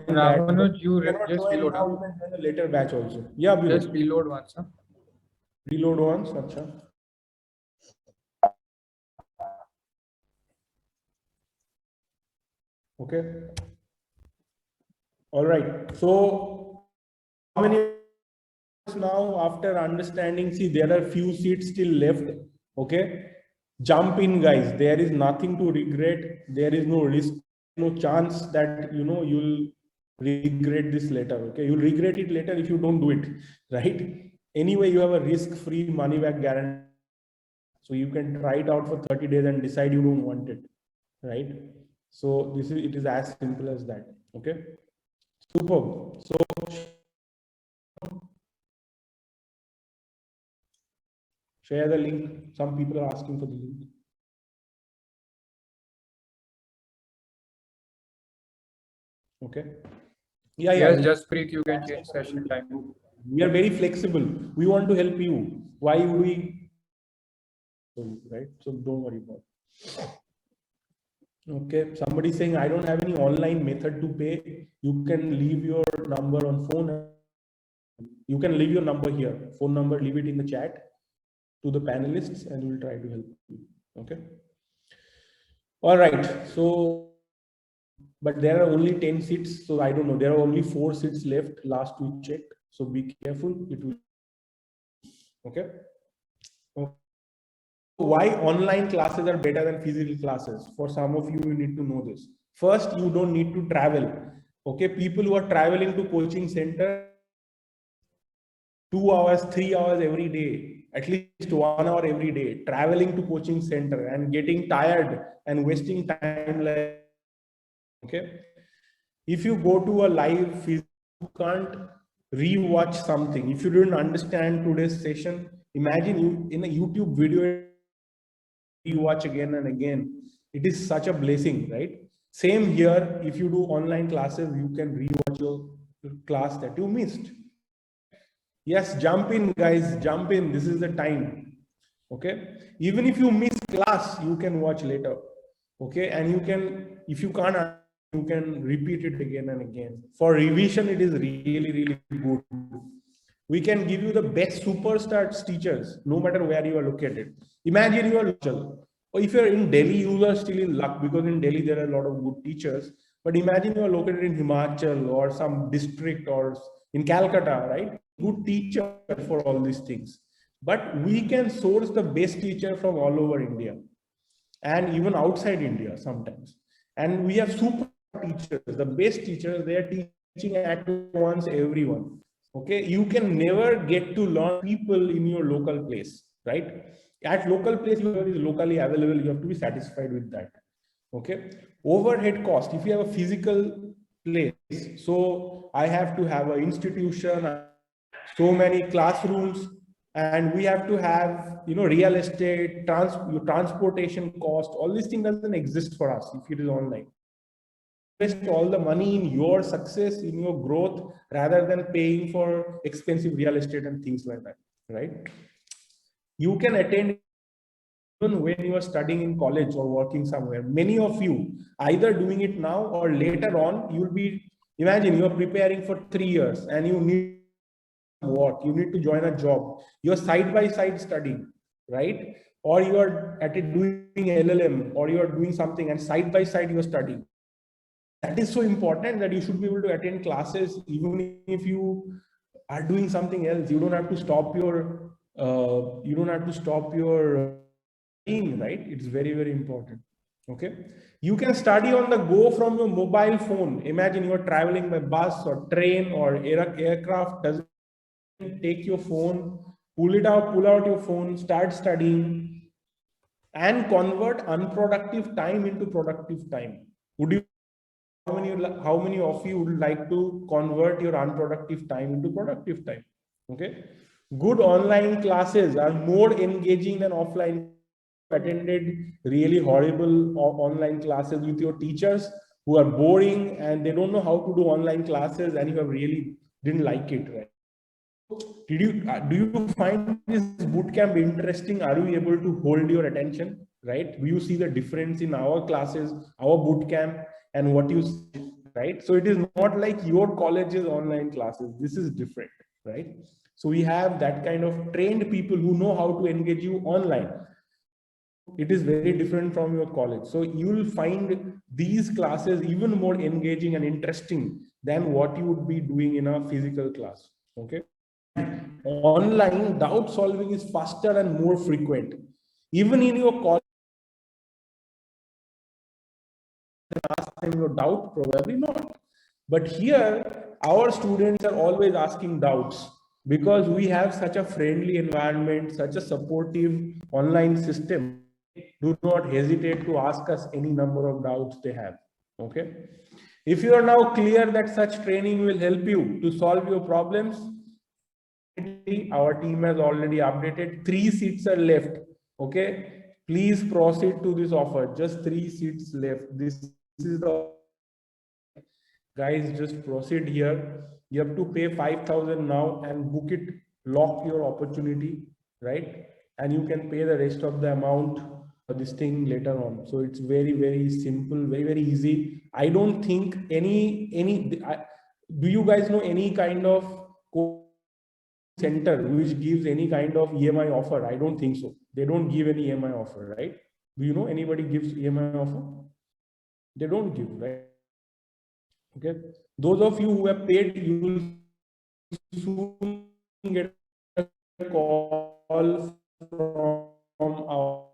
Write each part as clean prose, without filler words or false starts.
Ramanuj, you cannot just join reload. now, you can join a later batch also. Yeah, Just reload once. Huh? Reload once. Acha. Okay. All right. So how many now after understanding? See, there are few seats still left. Okay. Jump in, guys. There is nothing to regret. There is no risk, no chance that you'll regret this later. Okay, you'll regret it later if you don't do it. Right. Anyway, you have a risk-free money-back guarantee. So you can try it out for 30 days and decide you don't want it. Right. So it is as simple as that. Okay. Superb. So share the link. Some people are asking for the link. Okay. Yeah, yes, just Preet, you can change session time. We are very flexible. We want to help you. Why would we? Right. So don't worry about it. Okay. Somebody saying I don't have any online method to pay. You can leave your number on phone. You can leave your number here. Phone number. Leave it in the chat to the panelists, and we'll try to help you. Okay. All right. So, but there are only 10 seats. So I don't know. There are only 4 seats left. Last we checked. So be careful. It will. Okay. Why online classes are better than physical classes? For some of you, you need to know this. First, you don't need to travel. Okay. People who are traveling to coaching center 2 hours, 3 hours every day, at least 1 hour every day, traveling to coaching center and getting tired and wasting time. Like, okay. If you go to a live, you can't re-watch something. If you didn't understand today's session, imagine you in a YouTube video, you watch again and again. It is such a blessing, right? Same here. If you do online classes, you can re-watch your class that you missed. Yes, jump in, guys, jump in. This is the time. Okay. Even if you miss class, you can watch later. Okay. And you can, if you can't, you can repeat it again and again. For revision, it is really, really good. We can give you the best superstars teachers, no matter where you are located. Imagine you are local. Or if you're in Delhi, you are still in luck because in Delhi there are a lot of good teachers. But imagine you are located in Himachal or some district or in Calcutta, right? Good teacher for all these things. But we can source the best teacher from all over India and even outside India sometimes. And we have super teachers, the best teachers, they are teaching at once everyone. Okay, you can never get to learn people in your local place, right? At local place, whoever is locally available, you have to be satisfied with that. Okay, overhead cost. If you have a physical place, so I have to have an institution, so many classrooms, and we have to have real estate, transportation cost. All these things doesn't exist for us if it is online. Invest all the money in your success, in your growth, rather than paying for expensive real estate and things like that, right? You can attend even when you are studying in college or working somewhere. Many of you either doing it now or later on, you'll be, imagine you are preparing for 3 years and you need work, you need to join a job, you're side by side studying, right? Or you are at it doing LLM, or you are doing something and side by side you are studying. That is so important that you should be able to attend classes even if you are doing something else. You don't have to stop your right? It's very, very important. Okay. You can study on the go from your mobile phone. Imagine you are traveling by bus or train or aircraft. Doesn't take your phone, pull out your phone, start studying, and convert unproductive time into productive time. Would you? How many of you would like to convert your unproductive time into productive time? Okay. Good online classes are more engaging than offline. Attended really horrible online classes with your teachers who are boring and they don't know how to do online classes, and you have really didn't like it, right? Do you find this bootcamp interesting? Are you able to hold your attention, right? Do you see the difference in our classes, our bootcamp, and what you see, right? So it is not like your college's online classes. This is different, right? So we have that kind of trained people who know how to engage you online. It is very different from your college. So you will find these classes even more engaging and interesting than what you would be doing in a physical class. Okay. Online doubt solving is faster and more frequent. Even in your college, ask them your doubt, probably not. But here, our students are always asking doubts because we have such a friendly environment, such a supportive online system. Do not hesitate to ask us any number of doubts they have. Okay. If you are now clear that such training will help you to solve your problems, our team has already updated. 3 seats are left. Okay. Please proceed to this offer. Just 3 seats left. This is the guys, just proceed here. You have to pay 5,000 now and book it, lock your opportunity, right? And you can pay the rest of the amount for this thing later on. So it's very, very simple, very, very easy. I don't think do you guys know any kind of center which gives any kind of EMI offer? I don't think so. They don't give any EMI offer, right? Do you know anybody gives EMI offer? They don't give, right? Okay, those of you who have paid, you will soon get a call from our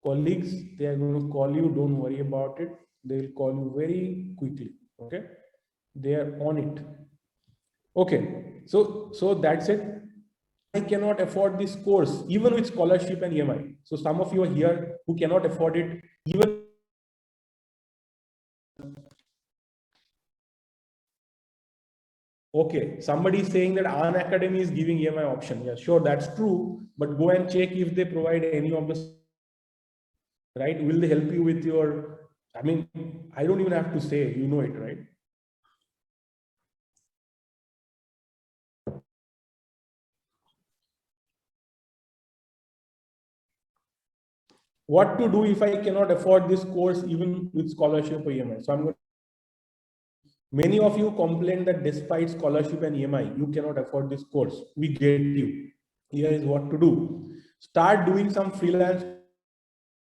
colleagues. They are going to call you. Don't worry about it. They will call you very quickly. Okay, they are on it. Okay, so that's it. I cannot afford this course even with scholarship and EMI. So some of you are here who cannot afford it even. Okay, somebody is saying that An Academy is giving EMI option. Yeah, sure, that's true. But go and check if they provide any of the, right? Will they help you with your, I mean, I don't even have to say, you know it, right? What to do if I cannot afford this course even with scholarship or EMI? So I'm going to, many of you complain that despite scholarship and EMI, you cannot afford this course. We get you. Here is what to do. Start doing some freelance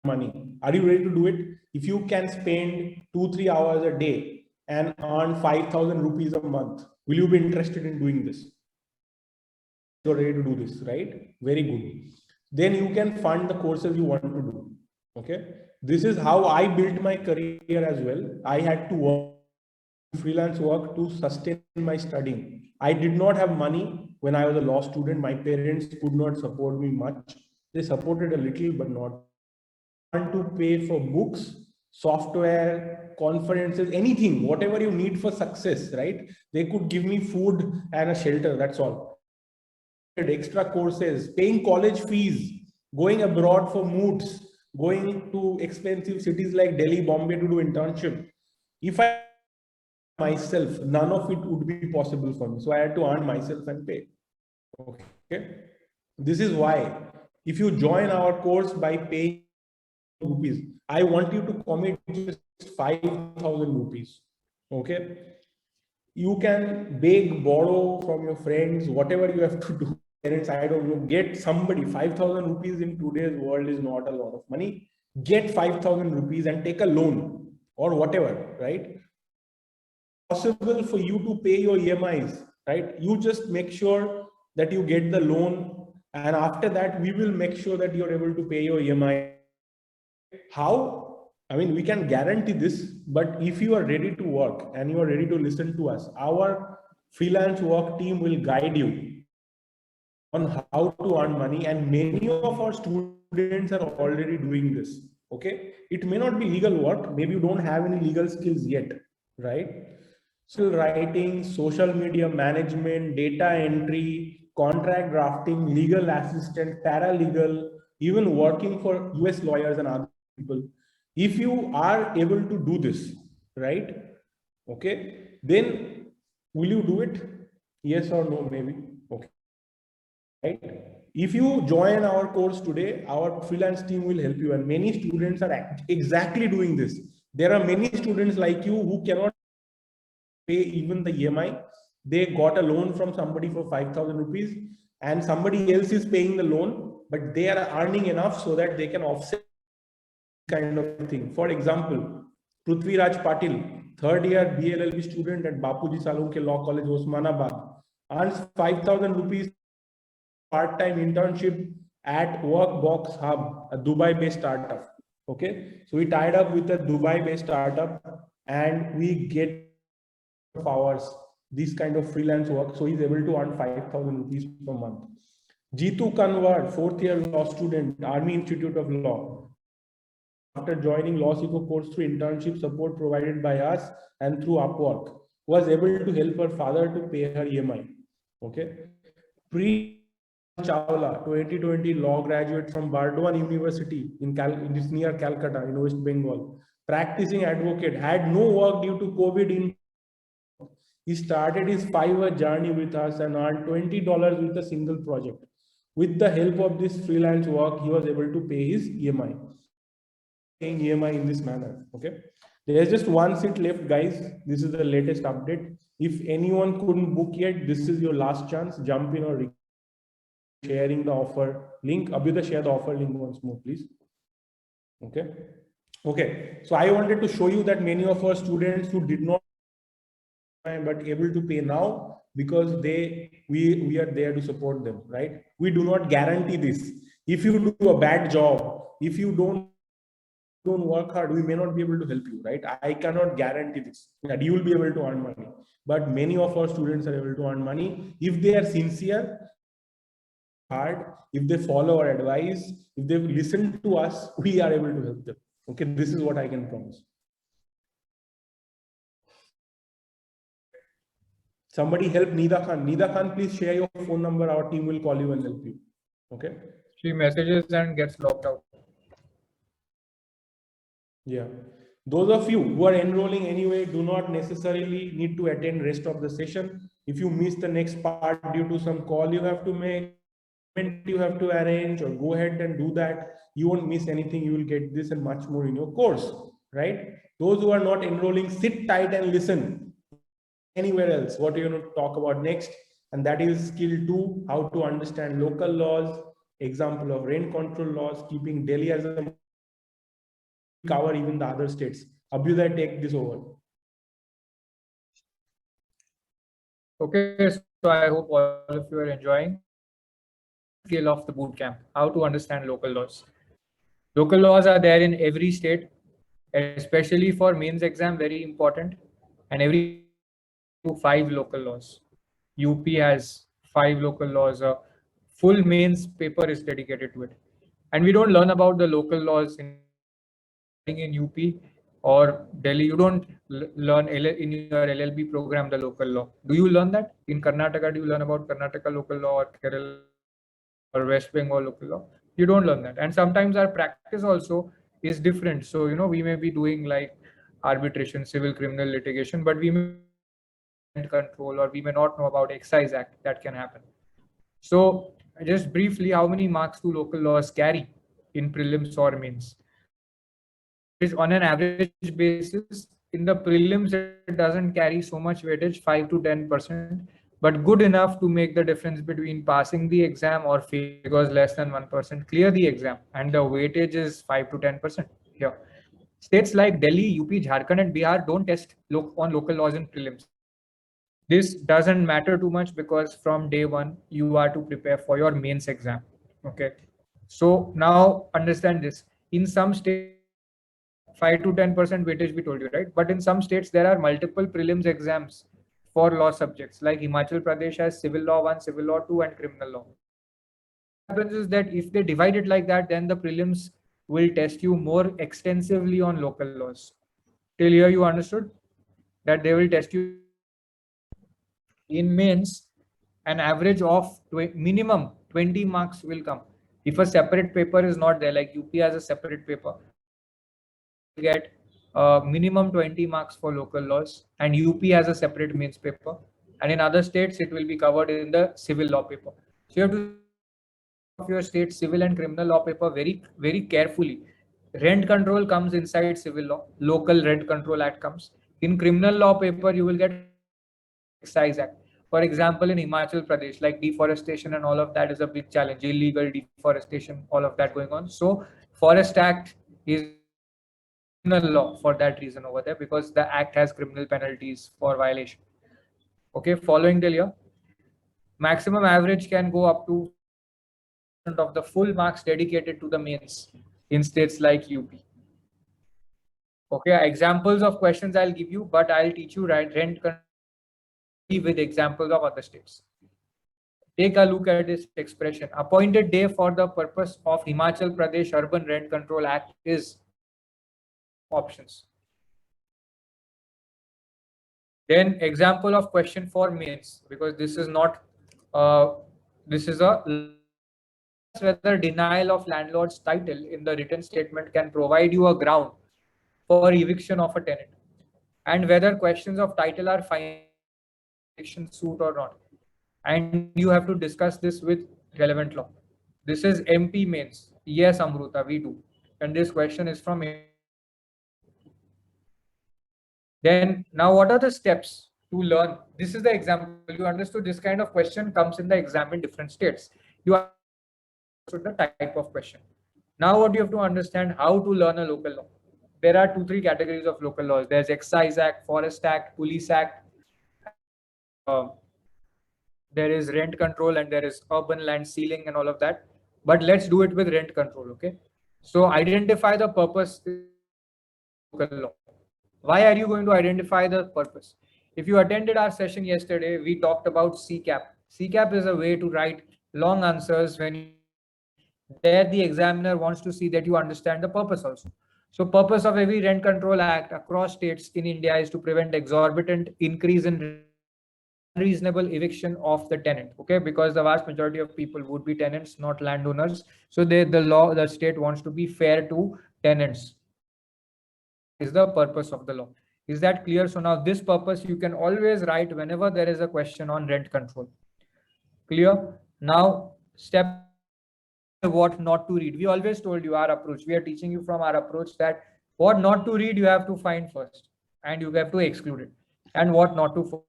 money. Are you ready to do it? If you can spend 2-3 hours a day and earn 5,000 rupees a month, will you be interested in doing this? You're ready to do this, right? Very good. Then you can fund the courses you want to do. Okay. This is how I built my career as well. I had to work freelance work to sustain my studying. I did not have money when I was a law student. My parents could not support me much. They supported a little, but not to pay for books, software, conferences, anything, whatever you need for success, right? They could give me food and a shelter. That's all. Extra courses, paying college fees, going abroad for moods, going to expensive cities like Delhi, Bombay to do internship. If I myself, none of it would be possible for me. So I had to earn myself and pay. Okay. This is why if you join our course by paying rupees, I want you to commit just 5,000 rupees. Okay. You can beg, borrow from your friends, whatever you have to do. Parents, I don't know, get somebody. 5,000 rupees in today's world is not a lot of money. Get 5,000 rupees and take a loan or whatever, right? Possible for you to pay your EMIs, right? You just make sure that you get the loan, and after that, we will make sure that you're able to pay your EMI. How? I mean, we can guarantee this, but if you are ready to work and you are ready to listen to us, our freelance work team will guide you on how to earn money, and many of our students are already doing this. Okay, it may not be legal work, maybe you don't have any legal skills yet, right? So writing, social media management, data entry, contract drafting, legal assistant, paralegal, even working for US lawyers and other people. If you are able to do this, right? Okay, then will you do it? Yes or no, maybe. Okay. Right? If you join our course today, our freelance team will help you, and many students are exactly doing this. There are many students like you who cannot pay even the EMI. They got a loan from somebody for 5,000 rupees and somebody else is paying the loan, but they are earning enough so that they can offset kind of thing. For example, Prithvi Raj Patil, third year BLLB student at Bapuji Salunke Law College, Osmanabad, earns 5,000 rupees part-time internship at Workbox Hub, a Dubai-based startup. Okay, so we tied up with a Dubai-based startup, and we get hours this kind of freelance work. So he's able to earn 5,000 rupees per month. Jitu Kanwar, fourth year law student, Army Institute of Law. After joining Law Seco course through internship support provided by us and through Upwork, was able to help her father to pay her EMI. Okay. Chawla, 2020 law graduate from Bardwan University in near Calcutta in West Bengal. Practicing advocate, had no work due to COVID. He started his 5-year journey with us and earned $20 with a single project. With the help of this freelance work, he was able to pay his EMI. Paying EMI in this manner. Okay. There's just one seat left, guys. This is the latest update. If anyone couldn't book yet, this is your last chance. Jump in or sharing the offer link. Abhyuday, share the offer link once more, please. Okay. Okay. So I wanted to show you that many of our students who did not but able to pay now because we are there to support them, right? We do not guarantee this. If you do a bad job, if you don't work hard, we may not be able to help you, right? I cannot guarantee this that you will be able to earn money, but many of our students are able to earn money if they are sincere, hard, if they follow our advice, if they listen to us, we are able to help them. Okay, this is what I can promise. Somebody help Nida Khan. Nida Khan, please share your phone number. Our team will call you and help you. Okay. She messages and gets locked out. Yeah. Those of you who are enrolling anyway do not necessarily need to attend rest of the session. If you miss the next part due to some call you have to make, you have to arrange, or go ahead and do that, you won't miss anything. You will get this and much more in your course, right? Those who are not enrolling, sit tight and listen. Anywhere else, what you're going to talk about next, and that is skill 2, how to understand local laws, example of rent control laws, keeping Delhi as a cover even the other states. Abhyuday, take this over. Okay, so I hope all of you are enjoying skill of the boot camp, how to understand local laws. Local laws are there in every state, especially for mains exam, very important. And every 5 local laws. UP has 5 local laws. A full mains paper is dedicated to it. And we don't learn about the local laws in UP or Delhi. You don't learn in your LLB program the local law. Do you learn that? In Karnataka, do you learn about Karnataka local law or Kerala or West Bengal local law? You don't learn that. And sometimes our practice also is different. So, we may be doing like arbitration, civil, criminal litigation, but we may control, or we may not know about Excise Act. That can happen. So just briefly, how many marks do local laws carry in prelims or mains? On an average basis, in the prelims, it doesn't carry so much weightage, 5 to 10%, but good enough to make the difference between passing the exam or failing, because less than 1% clear the exam, and the weightage is 5 to 10% here. States like Delhi, UP, Jharkhand, and Bihar don't test on local laws in prelims. This doesn't matter too much because from day one, you are to prepare for your mains exam. Okay. So now understand this. In some states, 5 to 10% weightage we told you, right? But in some states, there are multiple prelims exams for law subjects. Like Himachal Pradesh has Civil Law 1, Civil Law 2, and Criminal Law. What happens is that if they divide it like that, then the prelims will test you more extensively on local laws. Till here you understood that they will test you in mains. An average of minimum 20 marks will come. If a separate paper is not there, like UP has a separate paper, you get minimum 20 marks for local laws, and UP has a separate mains paper, and in other states it will be covered in the civil law paper. So you have to of your state civil and criminal law paper very, very carefully. Rent control comes inside civil law. Local Rent Control Act comes. In criminal law paper, you will get Excise Act. For example, in Himachal Pradesh, like deforestation and all of that is a big challenge, illegal deforestation, all of that going on. So Forest Act is criminal law for that reason over there, because the act has criminal penalties for violation. Okay, following till here, maximum average can go up to of the full marks dedicated to the mains in states like UP. Okay, examples of questions I'll give you, but I'll teach you rent with examples of other states. Take a look at this expression. Appointed day for the purpose of Himachal Pradesh Urban Rent Control Act is options. Then example of question for mains, because this is not, this is a whether denial of landlord's title in the written statement can provide you a ground for eviction of a tenant, and whether questions of title are final eviction suit or not. And you have to discuss this with relevant law. This is MP mains. Yes, Amruta, we do. And this question is from MP. Then now what are the steps to learn? This is the example. You understood this kind of question comes in the exam in different states. You understood the type of question. Now what you have to understand, how to learn a local law. There are 2-3 categories of local laws. There's Excise Act, Forest Act, Police Act. There is rent control, and there is urban land sealing and all of that. But let's do it with rent control, okay? So identify the purpose of local law. Why are you going to identify the purpose? If you attended our session yesterday, we talked about CCAP. CCAP is a way to write long answers when there the examiner wants to see that you understand the purpose also. So purpose of every rent control act across states in India is to prevent exorbitant increase in unreasonable eviction of the tenant, okay? Because the vast majority of people would be tenants, not landowners. So the state wants to be fair to tenants. Is the purpose of the law. Is that clear? So now this purpose you can always write whenever there is a question on rent control. Clear? Now step what not to read. We always told you our approach. We are teaching you from our approach that what not to read you have to find first, and you have to exclude it. And what not to.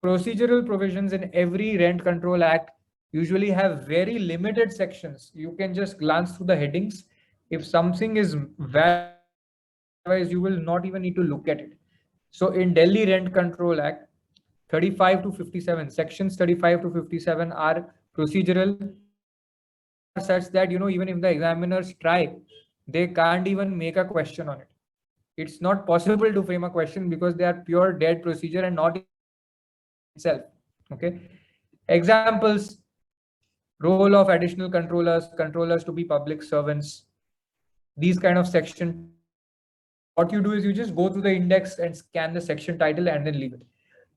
Procedural provisions in every rent control act usually have very limited sections. You can just glance through the headings. If something is valid, otherwise you will not even need to look at it. So in Delhi Rent Control Act, 35 to 57, sections 35 to 57 are procedural, such that, you know, even if the examiners try, they can't even make a question on it. It's not possible to frame a question because they are pure dead procedure and not itself. Okay. Examples: role of additional controllers to be public servants. These kind of section. What you do is you just go through the index and scan the section title and then leave it.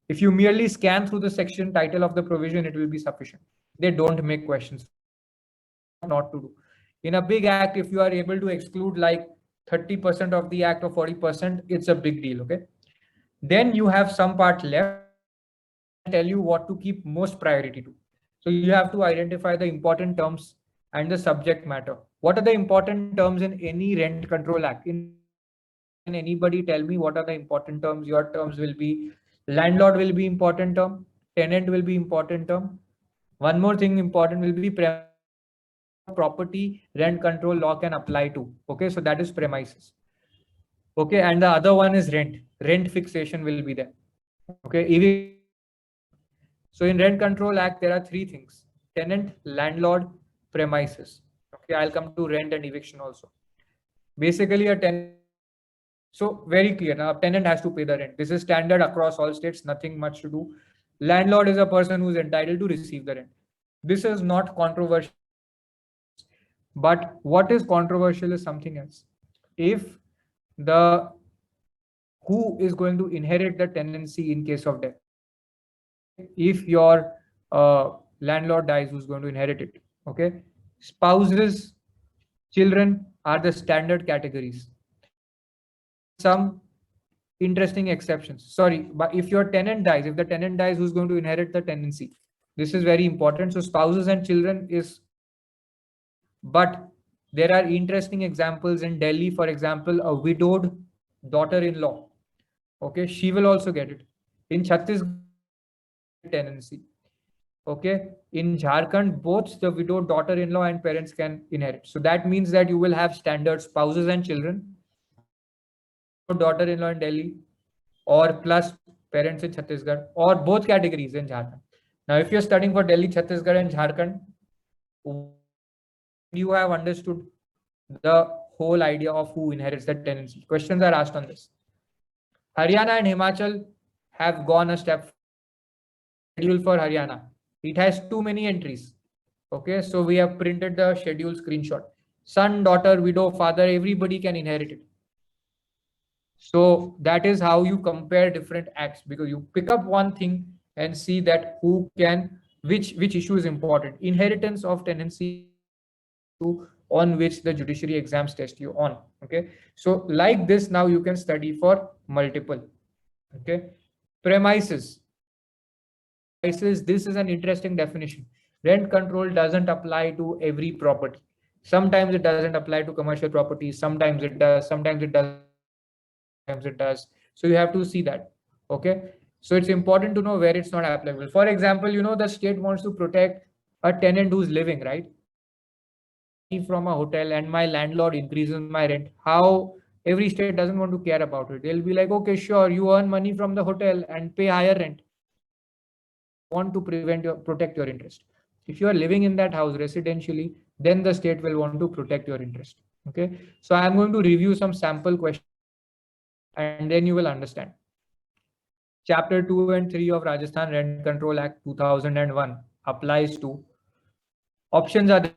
If you merely scan through the section title of the provision, it will be sufficient. They don't make questions. Not to do. In a big act, if you are able to exclude like 30% of the act or 40%, it's a big deal. Okay. Then you have some part left. Tell you what to keep most priority to. So you have to identify the important terms and the subject matter. What are the important terms in any rent control act? Can anybody tell me what are the important terms? Your terms will be landlord will be important term, tenant will be important term. One more thing important will be property rent control law can apply to. Okay, so that is premises. Okay, and the other one is rent. Rent fixation will be there. Okay, so in Rent Control Act, there are 3 things: tenant, landlord, premises. Okay, I'll come to rent and eviction also. Basically, a tenant. So very clear. Now, a tenant has to pay the rent. This is standard across all states. Nothing much to do. Landlord is a person who is entitled to receive the rent. This is not controversial. But what is controversial is something else. If the who is going to inherit the tenancy in case of death? If your landlord dies, who's going to inherit it? Okay, spouses, children are the standard categories. Some interesting exceptions. Sorry, but if your tenant dies, if the tenant dies, who's going to inherit the tenancy? This is very important. So spouses and children is, but there are interesting examples in Delhi. For example, a widowed daughter-in-law. Okay, she will also get it. In Chhattisgarh, tenancy. Okay, in Jharkhand, both the widow, daughter-in-law, and parents can inherit. So that means that you will have standard spouses and children, daughter-in-law in Delhi, or plus parents in Chhattisgarh, or both categories in Jharkhand. Now, if you're studying for Delhi, Chhattisgarh, and Jharkhand, you have understood the whole idea of who inherits the tenancy. Questions are asked on this. Haryana and Himachal have gone a step. Schedule for Haryana. It has too many entries. Okay, so we have printed the schedule screenshot. Son, daughter, widow, father, everybody can inherit it. So that is how you compare different acts, because you pick up one thing and see that who can, which issue is important. Inheritance of tenancy on which the judiciary exams test you on. Okay, so like this, now you can study for multiple. Okay, premises. This is an interesting definition. Rent control doesn't apply to every property. Sometimes it doesn't apply to commercial properties. Sometimes it does. Sometimes it doesn't. Sometimes it does. So you have to see that. Okay. So it's important to know where it's not applicable. For example, the state wants to protect a tenant who's living, right? From a hotel and my landlord increases my rent. How every state doesn't want to care about it. They'll be like, okay, sure, you earn money from the hotel and pay higher rent. Want to protect your interest. If you are living in that house residentially, then the state will want to protect your interest. Okay, so I am going to review some sample questions and then you will understand. Chapter 2 and 3 of Rajasthan Rent Control Act 2001 applies to options are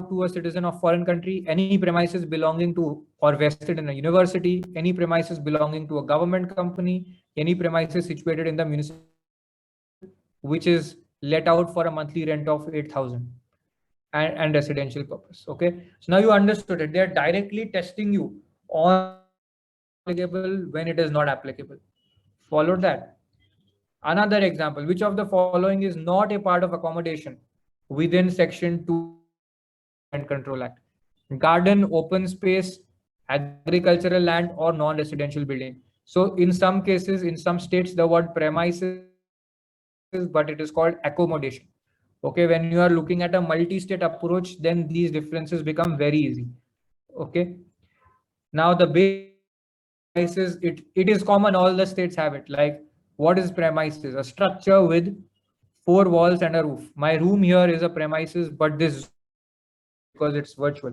to a citizen of foreign country, any premises belonging to or vested in a university, any premises belonging to a government company, any premises situated in the municipality which is let out for a monthly rent of 8,000 and residential purpose. Okay, so now you understood it. They are directly testing you on applicable when it is not applicable. Followed that. Another example, which of the following is not a part of accommodation within section 2 Rent Control Act? Garden, open space, agricultural land, or non-residential building. So in some cases, in some states, the word premises, but it is called accommodation. Okay, when you are looking at a multi-state approach, then these differences become very easy. Okay, now the basis, it is common, all the states have it. Like, what is premises? A structure with 4 walls and a roof. My room here is a premises, but this, because it's virtual,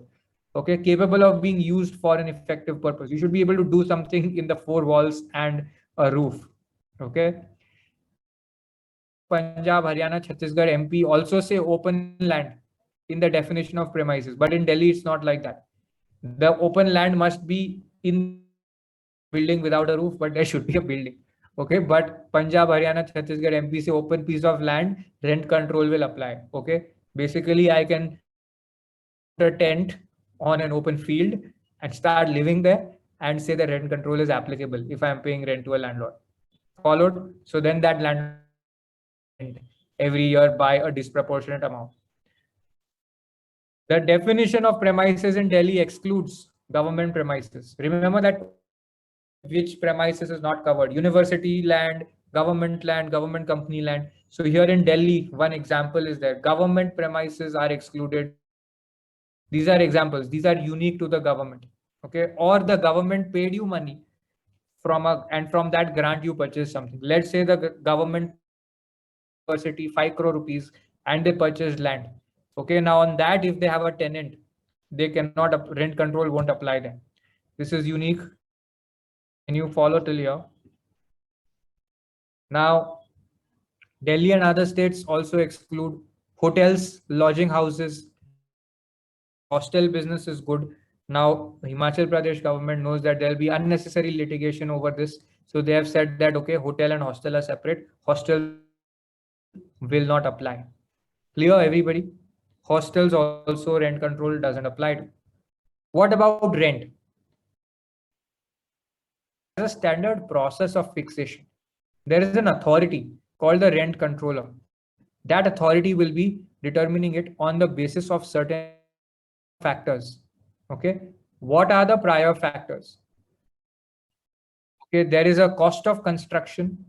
okay, capable of being used for an effective purpose. You should be able to do something in the 4 walls and a roof. Okay, Punjab, Haryana, Chhattisgarh, MP also say open land in the definition of premises, but in Delhi it's not like that. The open land must be in building without a roof, but there should be a building. Okay, but Punjab, Haryana, Chhattisgarh, MP say open piece of land, rent control will apply. Okay, basically I can put a tent on an open field and start living there and say the rent control is applicable if I am paying rent to a landlord. Followed. So then that land every year by a disproportionate amount. The definition of premises in Delhi excludes government premises. Remember that which premises is not covered: university land, government company land. So here in Delhi, one example is there. Government premises are excluded. These are examples. These are unique to the government. Okay, or the government paid you money and from that grant you purchase something. Let's say the government university 5 crore rupees and they purchased land. Okay, now on that, if they have a tenant, they cannot, rent control won't apply them. This is unique. Can you follow till here? Now, Delhi and other states also exclude hotels, lodging houses. Hostel business is good. Now, Himachal Pradesh government knows that there'll be unnecessary litigation over this. So they have said that, okay, hotel and hostel are separate. Hostel will not apply. Clear, everybody? Hostels also rent control doesn't apply to. What about rent? There's a standard process of fixation. There is an authority called the rent controller. That authority will be determining it on the basis of certain factors. Okay, what are the prior factors? Okay, there is a cost of construction,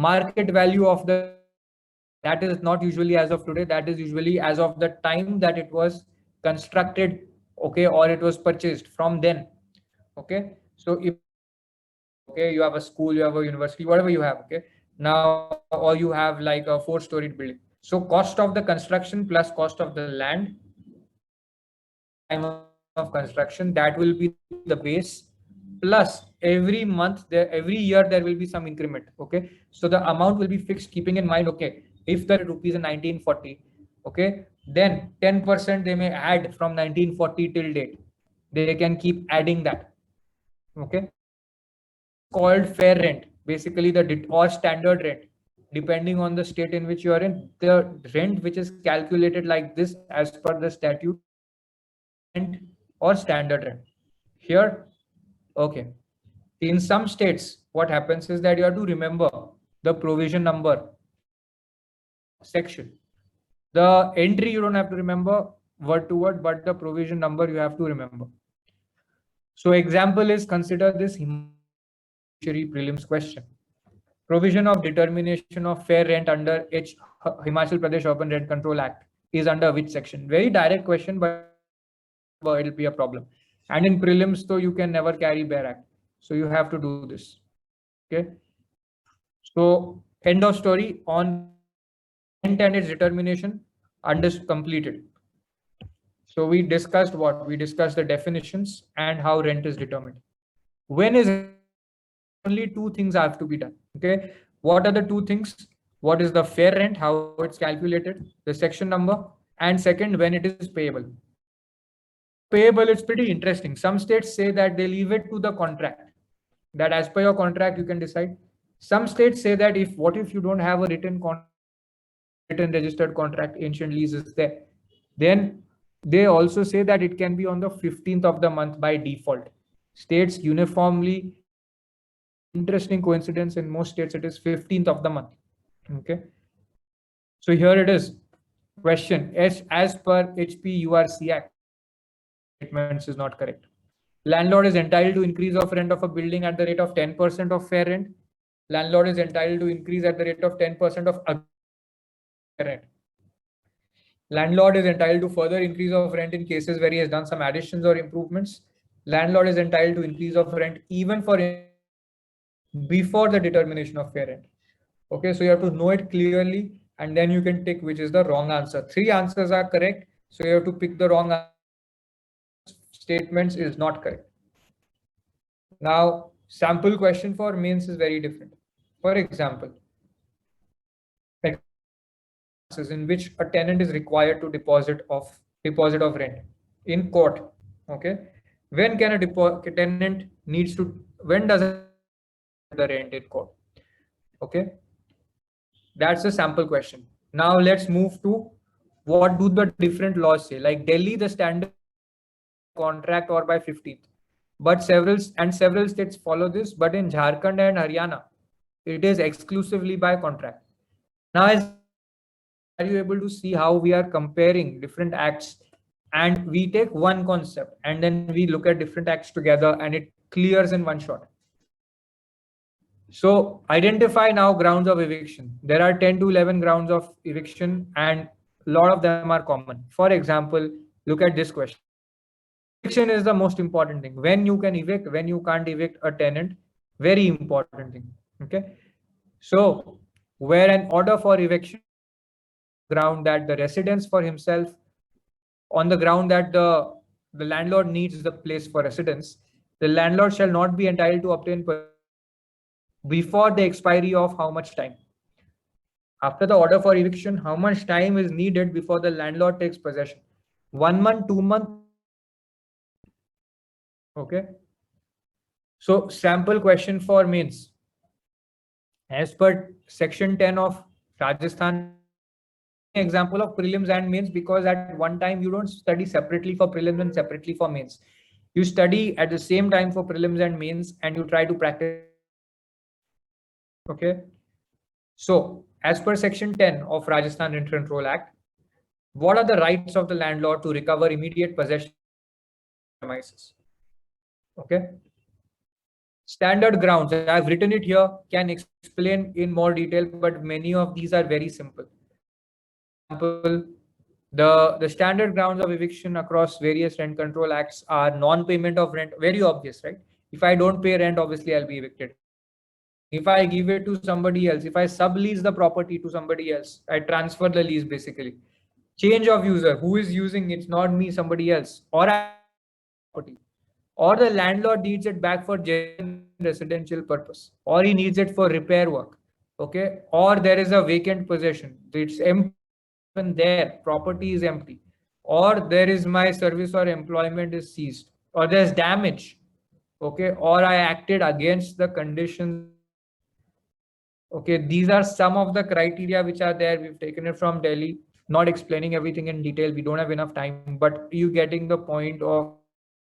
market value of that is not usually as of today, that is usually as of the time that it was constructed, okay, or it was purchased from then. Okay, so if you have a school, you have a university, whatever you have, okay, now, or you have like a 4-storied building, so cost of the construction plus cost of the land, time of construction, that will be the base, plus every month there, every year there will be some increment. Okay, so the amount will be fixed, keeping in mind, okay, if the rupees in 1940, okay, then 10% they may add from 1940 till date, they can keep adding that. Okay, called fair rent, basically the or standard rent, depending on the state in which you are in, the rent which is calculated like this as per the statute, or standard rent. Here, okay, in some states what happens is that you have to remember the provision number section. The entry you don't have to remember word to word, but the provision number you have to remember. So example is, consider this prelims question. Provision of determination of fair rent under Himachal Pradesh Urban Rent Control Act is under which section? Very direct question, but it'll be a problem. And in prelims, though, you can never carry bare act, so you have to do this. Okay, so end of story on rent and its determination completed. So we discussed what? We discussed the definitions and how rent is determined. When is only 2 things have to be done. Okay, what are the 2 things? What is the fair rent, how it's calculated, the section number, and second, when it is payable. Payable, it's pretty interesting. Some states say that they leave it to the contract, that as per your contract you can decide. Some states say that if you don't have a written registered contract, ancient lease is there, then they also say that it can be on the 15th of the month by default. States uniformly, interesting coincidence, in most states it is 15th of the month. Okay, so here it is. Question: as per HPURC Act, statements is not correct. Landlord is entitled to increase of rent of a building at the rate of 10% of fair rent. Landlord is entitled to increase at the rate of 10% of rent. Landlord is entitled to further increase of rent in cases where he has done some additions or improvements. Landlord is entitled to increase of rent even for before the determination of fair rent. Okay, so you have to know it clearly, and then you can tick which is the wrong answer. 3 answers are correct, so you have to pick the wrong answer. Statements is not correct. Now, sample question for mains is very different. For example, in which a tenant is required to deposit of rent in court. Okay, when can a tenant needs to, when does the rent in court? Okay, that's a sample question. Now let's move to what do the different laws say. Like Delhi, the standard contract or by 15th, but several states follow this, but in Jharkhand and Haryana it is exclusively by contract. Now, are you able to see how we are comparing different acts, and we take one concept and then we look at different acts together and it clears in one shot? So identify now grounds of eviction. There are 10 to 11 grounds of eviction, and a lot of them are common. For example, look at this question. Eviction is the most important thing. When you can evict, when you can't evict a tenant, very important thing. Okay, so where an order for eviction ground that the residence for himself, on the ground that the landlord needs the place for residence, the landlord shall not be entitled to obtain before the expiry of how much time? After the order for eviction, how much time is needed before the landlord takes possession? 1 month, 2 months? Okay, so sample question for mains. As per section 10 of Rajasthan, example of prelims and mains, because at one time you don't study separately for prelims and separately for mains. You study at the same time for prelims and mains, and you try to practice. Okay, so as per section 10 of Rajasthan Rent Control Act, what are the rights of the landlord to recover immediate possession of premises? Okay, Standard grounds, I've written it here, can explain in more detail, but many of these are very simple. Example, the standard grounds of eviction across various rent control acts are non-payment of rent. Very obvious, right? If I don't pay rent, obviously I'll be evicted. If I give it to somebody else, if I sublease the property to somebody else, I transfer the lease basically. Change of user, who is using it's not me, somebody else, or property, or the landlord needs it back for genuine residential purpose, or he needs it for repair work, okay, or there is a vacant possession, it's empty, even there property is empty, or there is my service or employment is ceased, or there's damage, okay, or I acted against the conditions. Okay, these are some of the criteria which are there. We've taken it from Delhi, not explaining everything in detail. We don't have enough time, but you getting the point of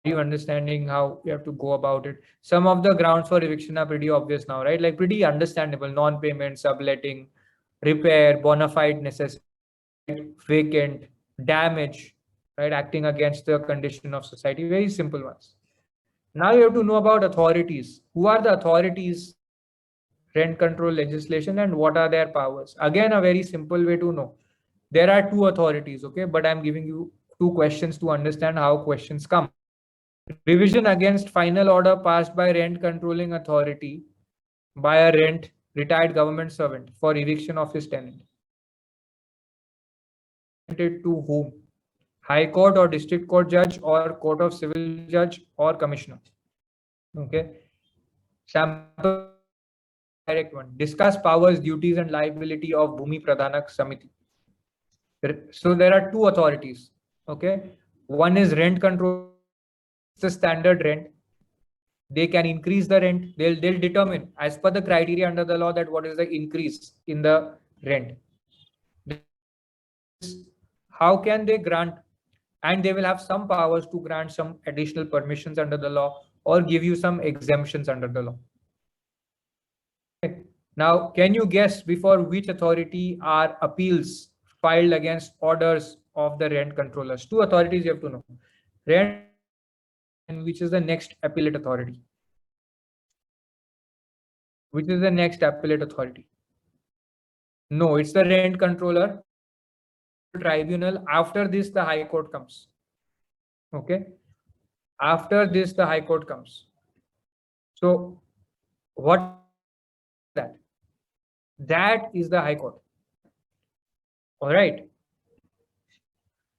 you understanding how you have to go about it. Some of the grounds for eviction are pretty obvious now, right? Like pretty understandable: non-payment, subletting, repair, bona fide necessity, vacant, damage, right? Acting against the condition of society. Very simple ones. Now you have to know about authorities. Who are the authorities? Rent control legislation and what are their powers? Again, a very simple way to know. There are two authorities, okay, but I'm giving you two questions to understand how questions come. Revision against final order passed by rent controlling authority by a retired government servant for eviction of his tenant. To whom? High Court or District Court judge or Court of Civil judge or commissioner. Okay. Sample direct one. Discuss powers, duties, and liability of Bhumi Pradhanak Samiti. So there are two authorities. Okay. One is rent control. It's the standard rent. They can increase the rent. They'll determine as per the criteria under the law that what is the increase in the rent. How can they grant? And they will have some powers to grant some additional permissions under the law or give you some exemptions under the law. Now, can you guess before which authority are appeals filed against orders of the rent controllers? Two authorities you have to know. Rent, and which is the next appellate authority? Which is the next appellate authority? No, it's the rent controller tribunal. After this, the High Court comes. Okay. After this, the High Court comes. So, what that? That is the High Court. All right.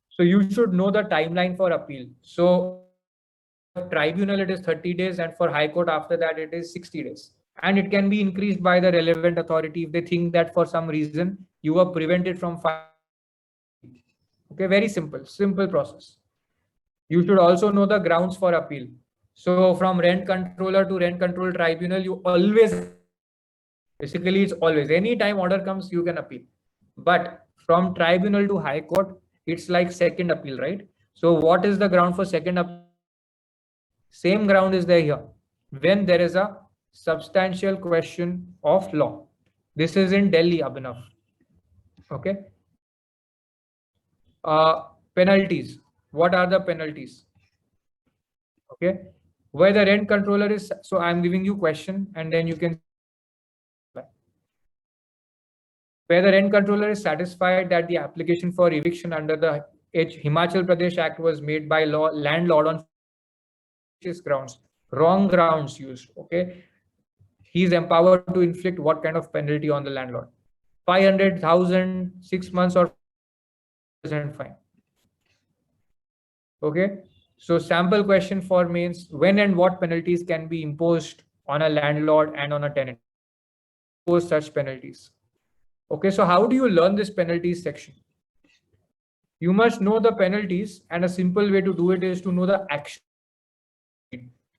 So you should know the timeline for appeal. So tribunal, it is 30 days, and for High Court after that, it is 60 days. And it can be increased by the relevant authority if they think that for some reason you were prevented from filing. Okay, very simple process. You should also know the grounds for appeal. So from rent controller to rent control tribunal, you always, basically it's always, anytime order comes, you can appeal. But from tribunal to High Court, it's like second appeal, right? So what is the ground for second appeal? Same ground is there here. When there is a substantial question of law. This is in Delhi, Abhinav. Okay. Penalties. What are the penalties? Okay. Where the rent controller is, so I'm giving you question and then you can. Where the rent controller is satisfied that the application for eviction under the Himachal Pradesh Act was made by landlord on grounds, wrong grounds used. Okay. He is empowered to inflict what kind of penalty on the landlord? 500,000, 6 months or fine. Okay. So sample question for means when and what penalties can be imposed on a landlord and on a tenant? Impose such penalties. Okay. So how do you learn this penalties section? You must know the penalties, and a simple way to do it is to know the action.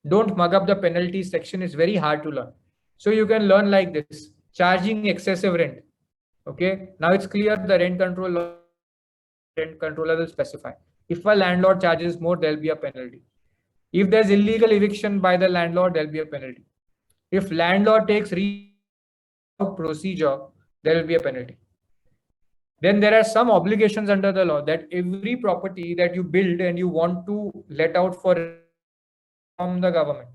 Don't mug up the penalties section. It's very hard to learn. So you can learn like this: charging excessive rent. Okay. Now it's clear the rent controller will specify. If a landlord charges more, there'll be a penalty. If there's illegal eviction by the landlord, there'll be a penalty. If landlord takes procedure, there will be a penalty. Then there are some obligations under the law that every property that you build and you want to let out for from the government.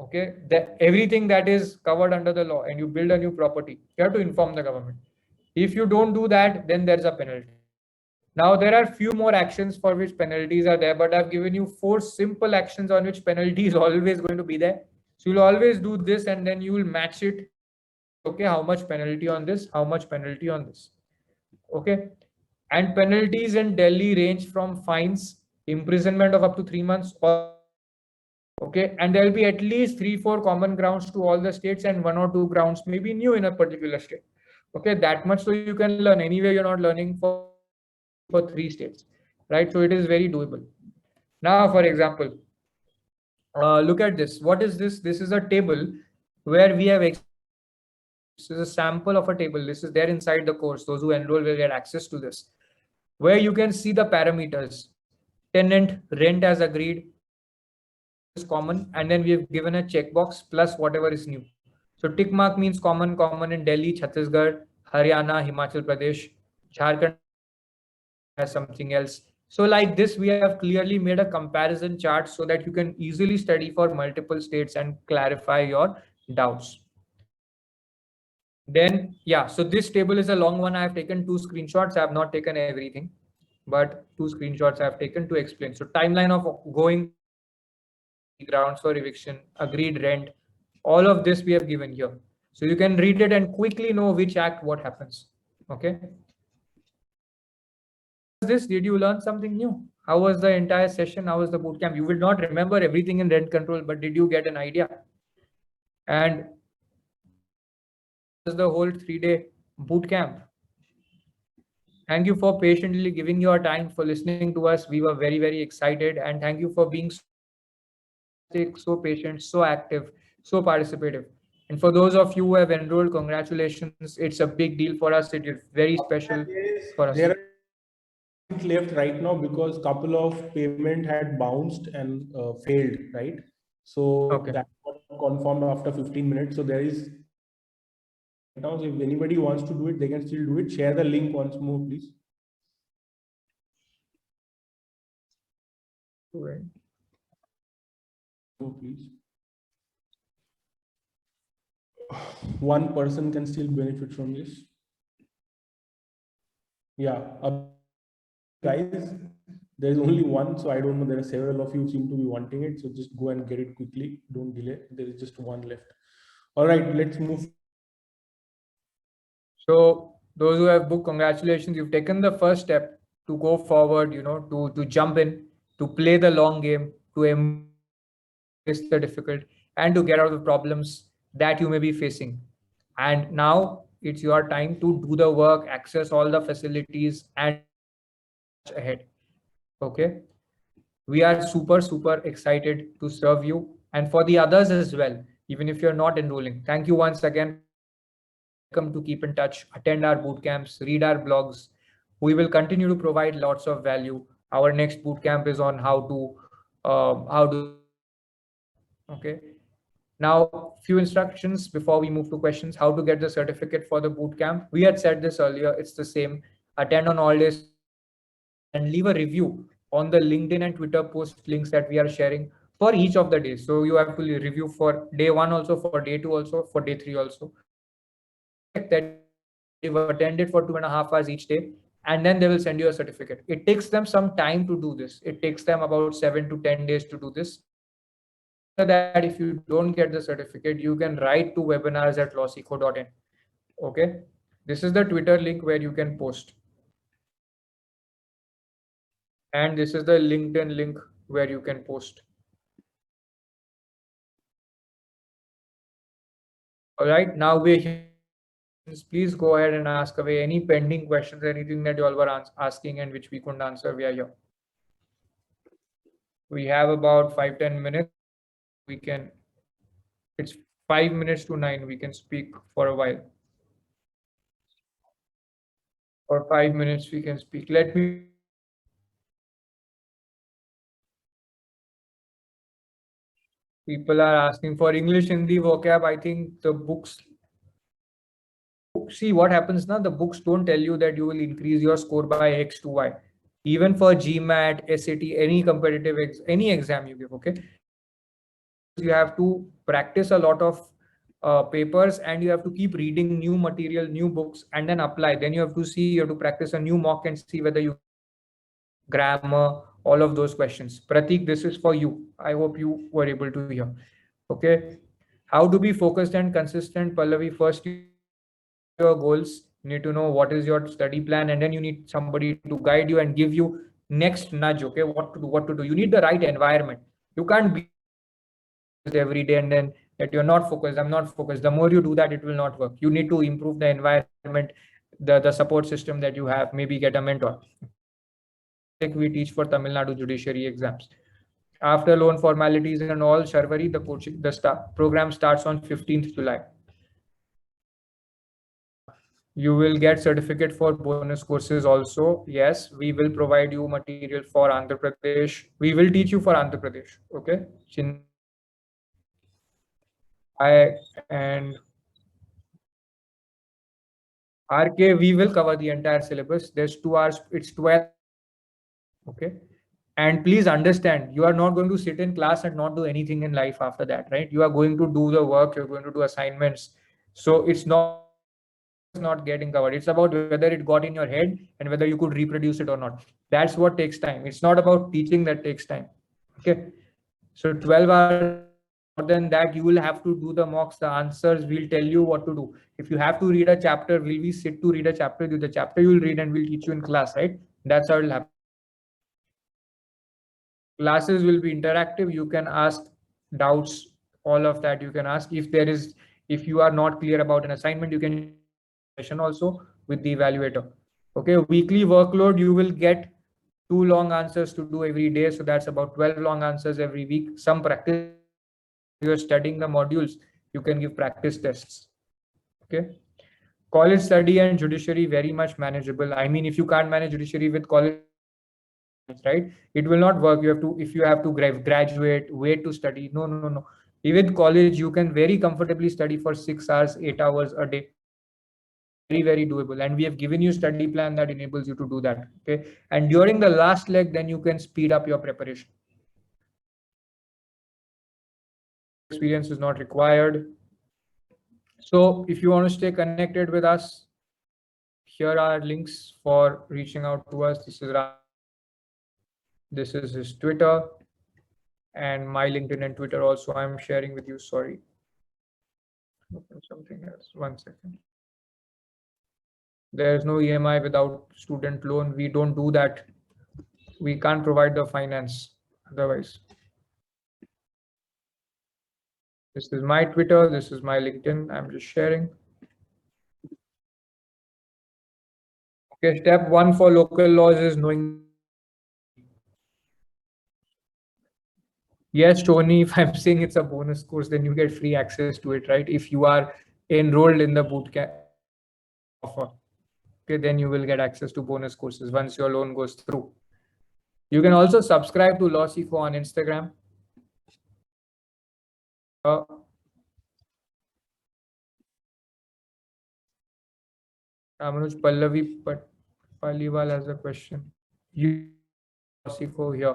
Okay, everything that is covered under the law and you build a new property, you have to inform the government. If you don't do that, then there's a penalty. Now, there are few more actions for which penalties are there, but I've given you 4 simple actions on which penalty is always going to be there. So you'll always do this and then you will match it. Okay, how much penalty on this? How much penalty on this? Okay. And penalties in Delhi range from fines, imprisonment of up to 3 months, or okay, and there will be at least 3-4 common grounds to all the states and 1 or 2 grounds may be new in a particular state. Okay, that much so you can learn. Anyway, you're not learning for 3 states, right? So it is very doable. Now, for example, look at this. What is this? This is a table where we have this is a sample of a table. This is there inside the course. Those who enroll will get access to this, where you can see the parameters. Tenant, rent as agreed is common, and then we have given a checkbox plus whatever is new. So tick mark means common in Delhi, Chhattisgarh, Haryana, Himachal Pradesh, Jharkhand has something else. So like this, we have clearly made a comparison chart so that you can easily study for multiple states and clarify your doubts. Then, yeah, so this table is a long one. I have taken 2 screenshots. I have not taken everything, but 2 screenshots I have taken to explain. So timeline of going, grounds for eviction, agreed rent, all of this we have given here. So you can read it and quickly know which act, what happens. Okay. Did you learn something new? How was the entire session? How was the bootcamp? You will not remember everything in rent control, but did you get an idea? And the whole 3-day bootcamp. Thank you for patiently giving your time, for listening to us. We were very, very excited, and thank you for being so patient, so active, so participative. And for those of you who have enrolled, congratulations. It's a big deal for us. It is very special for us. There are left right now because couple of payment had bounced and failed, right? So Okay. that got confirmed after 15 minutes. So there is now, so if anybody wants to do it, they can still do it. Share the link once more, please. Right. Oh, please. One person can still benefit from this. Yeah, guys, there is only one, so I don't know. There are several of you seem to be wanting it, so just go and get it quickly. Don't delay. There is just one left. All right, let's move. So those who have booked, congratulations. You've taken the first step to go forward, you know, to jump in, to play the long game, to embrace the difficult, and to get out of the problems that you may be facing. And now it's your time to do the work, access all the facilities, and ahead. Okay. We are super, super excited to serve you, and for the others as well, even if you're not enrolling. Thank you once again. Welcome to keep in touch, attend our boot camps, read our blogs. We will continue to provide lots of value. Our next boot camp is on how to okay. Now, few instructions before we move to questions. How to get the certificate for the boot camp? We had said this earlier. It's the same. Attend on all days and leave a review on the LinkedIn and Twitter post links that we are sharing for each of the days. So you have to review for day 1 also, for day 2 also, for day 3 also. That you've attended for 2.5 hours each day, and then they will send you a certificate. It takes them some time to do this. It takes them about 7 to 10 days to do this. So that if you don't get the certificate, you can write to webinars@lawseco.in. Okay. This is the Twitter link where you can post. And this is the LinkedIn link where you can post. All right, now we're here. Please go ahead and ask away any pending questions, anything that you all were asking and which we couldn't answer. We are here. We have about 5-10 minutes. We can, it's 5 minutes to 9. We can speak for a while. For 5 minutes, we can speak. Let me. People are asking for English, Hindi, vocab. I think the books. See what happens now. The books don't tell you that you will increase your score by X to Y. Even for GMAT, SAT, any competitive any exam you give. Okay. you have to practice a lot of papers, and you have to keep reading new material, new books, and then apply. Then you have to see, you have to practice a new mock and see whether you grammar, all of those questions. Pratik, this is for you. I hope you were able to hear. Okay. How to be focused and consistent, Pallavi? First, your goals. You need to know what is your study plan, and then you need somebody to guide you and give you next nudge. Okay, what to do, what to do. You need the right environment. You can't be every day and then that you're not focused. I'm not focused. The more you do that, it will not work. You need to improve the environment, the support system that you have. Maybe get a mentor. Like we teach for Tamil Nadu judiciary exams. After loan formalities and all, Sharvari, the program starts on 15th July. You will get certificate for bonus courses also. Yes, we will provide you material for Andhra Pradesh. We will teach you for Andhra Pradesh. Okay. And RK, we will cover the entire syllabus. There's 2 hours. It's 12. Okay. And please understand, you are not going to sit in class and not do anything in life after that, right? You are going to do the work. You're going to do assignments. So it's not getting covered. It's about whether it got in your head and whether you could reproduce it or not. That's what takes time. It's not about teaching that takes time. Okay. So 12 hours. More than that, you will have to do the mocks, the answers. We'll tell you what to do. If you have to read a chapter, will we sit to read a chapter? Do the chapter you will read and we'll teach you in class, right? That's how it will happen. Classes will be interactive. You can ask doubts, all of that you can ask. If you are not clear about an assignment, you can session also with the evaluator. Okay, weekly workload, you will get 2 long answers to do every day. So that's about 12 long answers every week. Some practice, you're studying the modules, you can give practice tests. Okay. College study and judiciary, very much manageable. I mean, if you can't manage judiciary with college, right, it will not work. If you have to graduate, wait to study. No. Even college, you can very comfortably study for 6 hours, 8 hours a day. Very doable, and we have given you study plan that enables you to do that. Okay, and during the last leg, then you can speed up your preparation. Experience is not required. So if you want to stay connected with us, here are links for reaching out to us. This is his Twitter and my LinkedIn and Twitter also. I'm sharing with you. Sorry, something else. 1 second. There's no EMI without student loan. We don't do that. We can't provide the finance otherwise. This is my Twitter. This is my LinkedIn. I'm just sharing. Okay, step 1 for local laws is knowing. Yes, Tony, if I'm saying it's a bonus course, then you get free access to it, right? If you are enrolled in the bootcamp offer, okay, then you will get access to bonus courses once your loan goes through. You can also subscribe to LawSikho on Instagram. Ramanuj Pallavi Paliwal has a question. LawSikho here.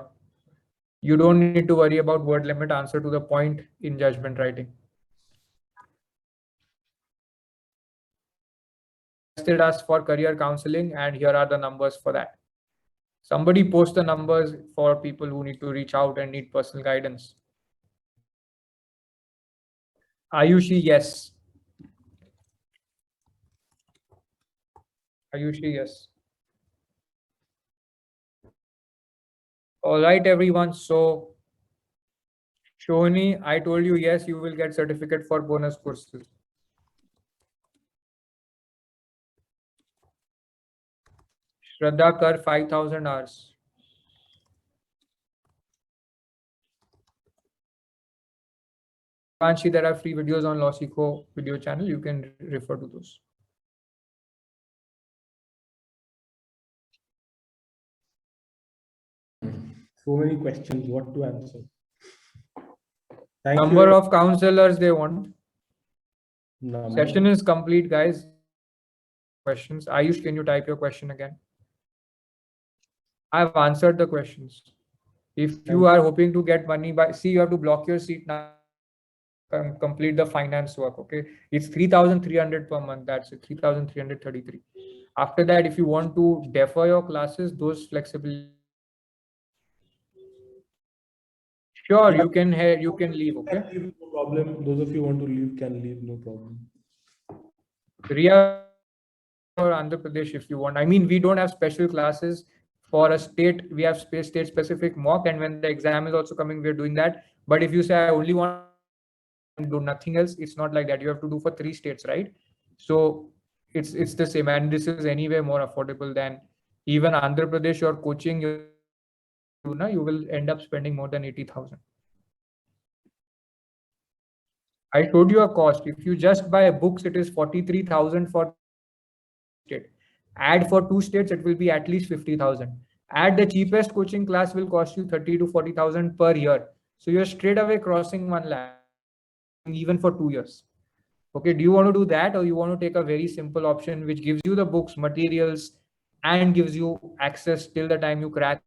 You don't need to worry about word limit. Answer to the point in judgment writing. Tested us for career counseling, and here are the numbers for that. Somebody post the numbers for people who need to reach out and need personal guidance. Ayushi, yes. Ayushi, yes. All right, everyone. So, Shoni, I told you, yes, you will get certificate for bonus courses. Shraddha Kar, 5,000 hours. Kanshi, there are free videos on LawSikho video channel. You can refer to those. So many questions, what to answer? Thank Number you. of counselors they want. No, Session is complete, guys. Questions. Ayush, can you type your question again? I've answered the questions. If you are hoping to get money by, see, you have to block your seat now. complete the finance work. Okay, it's 3,300 per month. That's it, 3,333. After that, if you want to defer your classes, those flexible. Sure, you can leave. Okay. Leave, no problem. Those of you who want to leave can leave, no problem. Riya or Andhra Pradesh, if you want. I mean, we don't have special classes for a state. We have state specific mock, and when the exam is also coming, we're doing that. But if you say I only want to do nothing else, it's not like that. You have to do for 3 states, right? So it's the same, and this is anyway more affordable than even Andhra Pradesh or coaching. You will end up spending more than 80,000. I showed you a cost. If you just buy books, it is 43,000 for state. Add for 2 states, it will be at least 50,000. Add the cheapest coaching class will cost you 30 to 40,000 per year. So you're straight away crossing 1 lakh, even for 2 years. Okay, do you want to do that, or you want to take a very simple option which gives you the books, materials, and gives you access till the time you crack,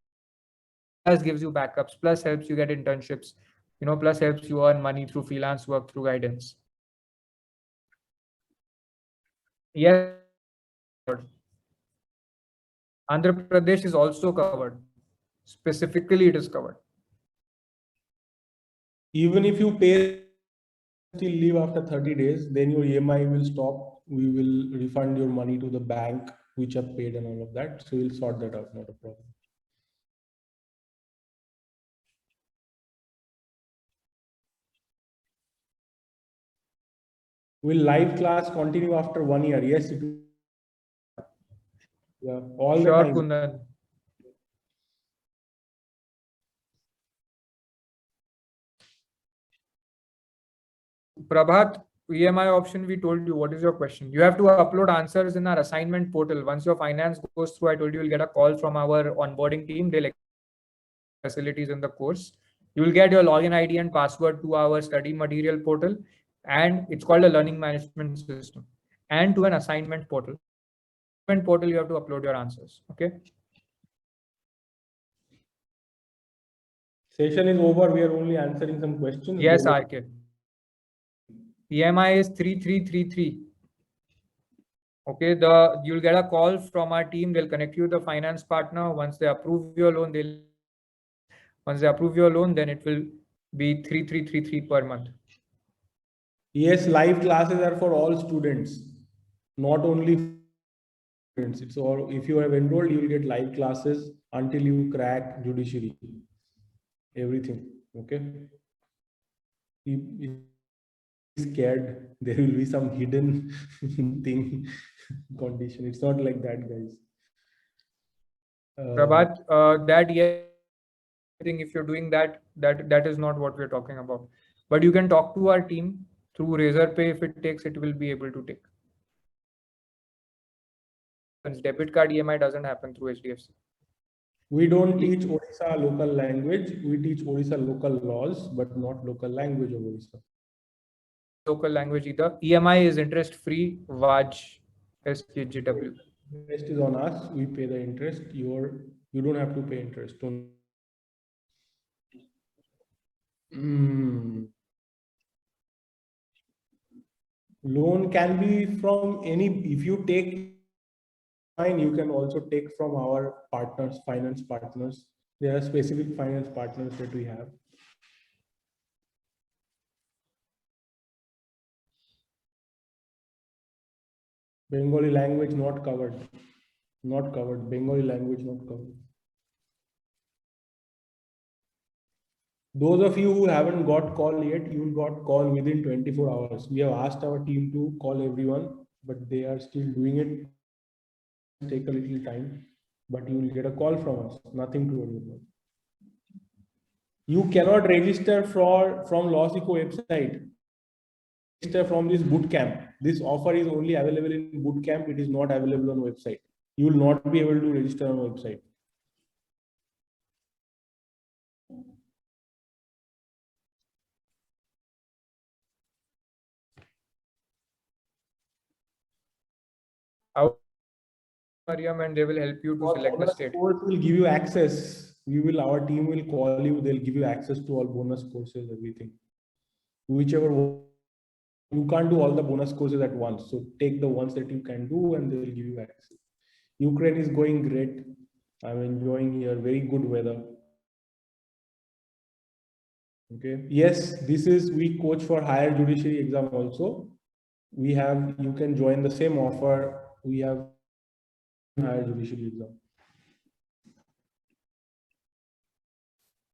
plus gives you backups, plus helps you get internships, plus helps you earn money through freelance work, through guidance? Yes. Andhra Pradesh is also covered. Specifically, it is covered. Even if you pay, still leave after 30 days, then your EMI will stop. We will refund your money to the bank, which have paid and all of that. So we'll sort that out, not a problem. Will live class continue after 1 year? Yes, it will. Yeah, all the time. Kundan. Prabhat, EMI option, we told you. What is your question? You have to upload answers in our assignment portal. Once your finance goes through, I told you, you'll get a call from our onboarding team. They'll facilities in the course. You will get your login ID and password to our study material portal, and it's called a learning management system, and to an assignment portal. Assignment portal, you have to upload your answers. Okay. Session is over. We are only answering some questions. Yes, RK. EMI is 3333. Okay, you'll get a call from our team. They'll connect you with the finance partner. Once they approve your loan, then it will be 3333 per month. Yes, live classes are for all students, not only students. It's all, if you have enrolled, you will get live classes until you crack judiciary. Everything. Okay. Scared there will be some hidden thing condition. It's not like that, guys. Prabhat, that thing, if you're doing that is not what we're talking about. But you can talk to our team through Razorpay. If it takes, it will be able to take. Debit card EMI doesn't happen through HDFC. We don't teach Odisha local language. We teach Odisha local laws, but not local language of Odisha. Local language either. EMI is interest free. Vaj SGW. Interest is on us. We pay the interest. You don't have to pay interest. Loan can be from any. If you take fine, you can also take from our partners, finance partners. There are specific finance partners that we have. Bengali language not covered. Not covered. Bengali language not covered. Those of you who haven't got call yet, you will got call within 24 hours. We have asked our team to call everyone, but they are still doing it. Take a little time, but you will get a call from us. Nothing to worry about. You cannot register from Lawsico website. Register from this bootcamp. This offer is only available in bootcamp. It is not available on website. You will not be able to register on website. Mariam, and they will help you to select the state. Course will give you access. Our team will call you. They'll give you access to all bonus courses, everything. whichever one. You can't do all the bonus courses at once. So take the ones that you can do and they will give you access. Ukraine is going great. I'm enjoying here, very good weather. Okay. Yes, this is, we coach for higher judiciary exam also. We have, you can join the same offer. We have higher judiciary exam.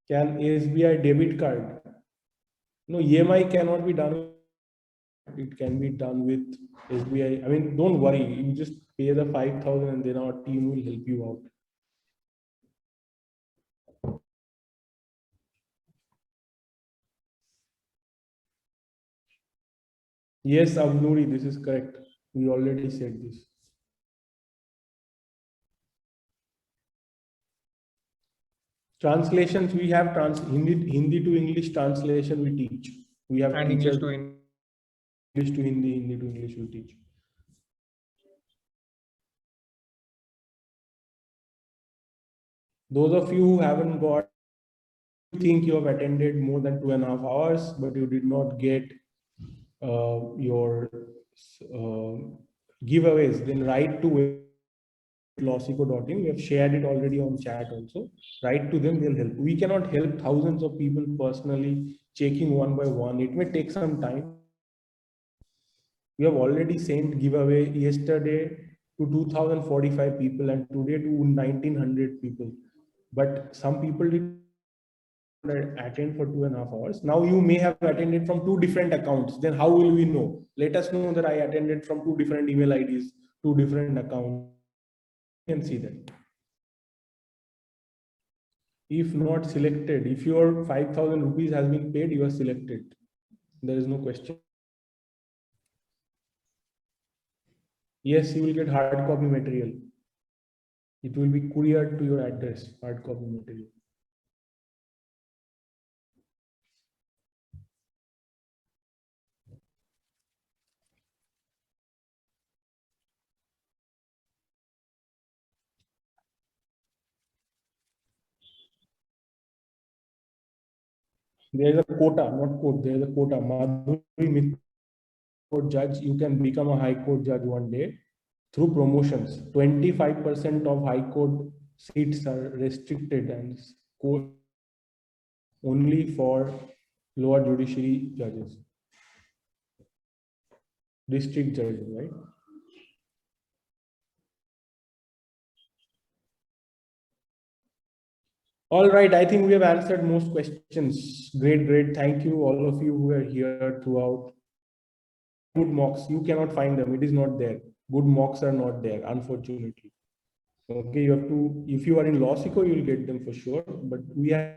Can SBI debit card? No, EMI cannot be done. It can be done with SBI. I mean, don't worry. You just pay the 5,000 and then our team will help you out. Yes, Abnuri, this is correct. We already said this. Translations, we have Hindi to English translation we teach. We have And teachers, English to English. English to Hindi, Hindi to English we teach. Those of you who haven't got, think you have attended more than 2.5 hours, but you did not get your giveaways, then write to lawsico.in. We have shared it already on chat also. Write to them, they'll help. We cannot help thousands of people personally, checking one by one. It may take some time. We have already sent giveaway yesterday to 2045 people and today to 1900 people. But some people did attend for 2.5 hours. Now you may have attended from 2 different accounts. Then how will we know? Let us know that I attended from 2 different email IDs, 2 different accounts. You can see that. If not selected, if your 5,000 rupees has been paid, you are selected. There is no question. Yes, you will get hard copy material. It will be couriered to your address, hard copy material. There is a quota, not quote, there is a quota. Madhuri Court judge, you can become a high court judge one day through promotions. 25% of high court seats are restricted and only for lower judiciary judges, district judges, right? All right, I think we have answered most questions. Great, great. Thank you, all of you who are here throughout. Good mocks, you cannot find them. It is not there. Good mocks are not there, unfortunately. Okay, you have to, if you are in Lawsico, you will get them for sure. But we have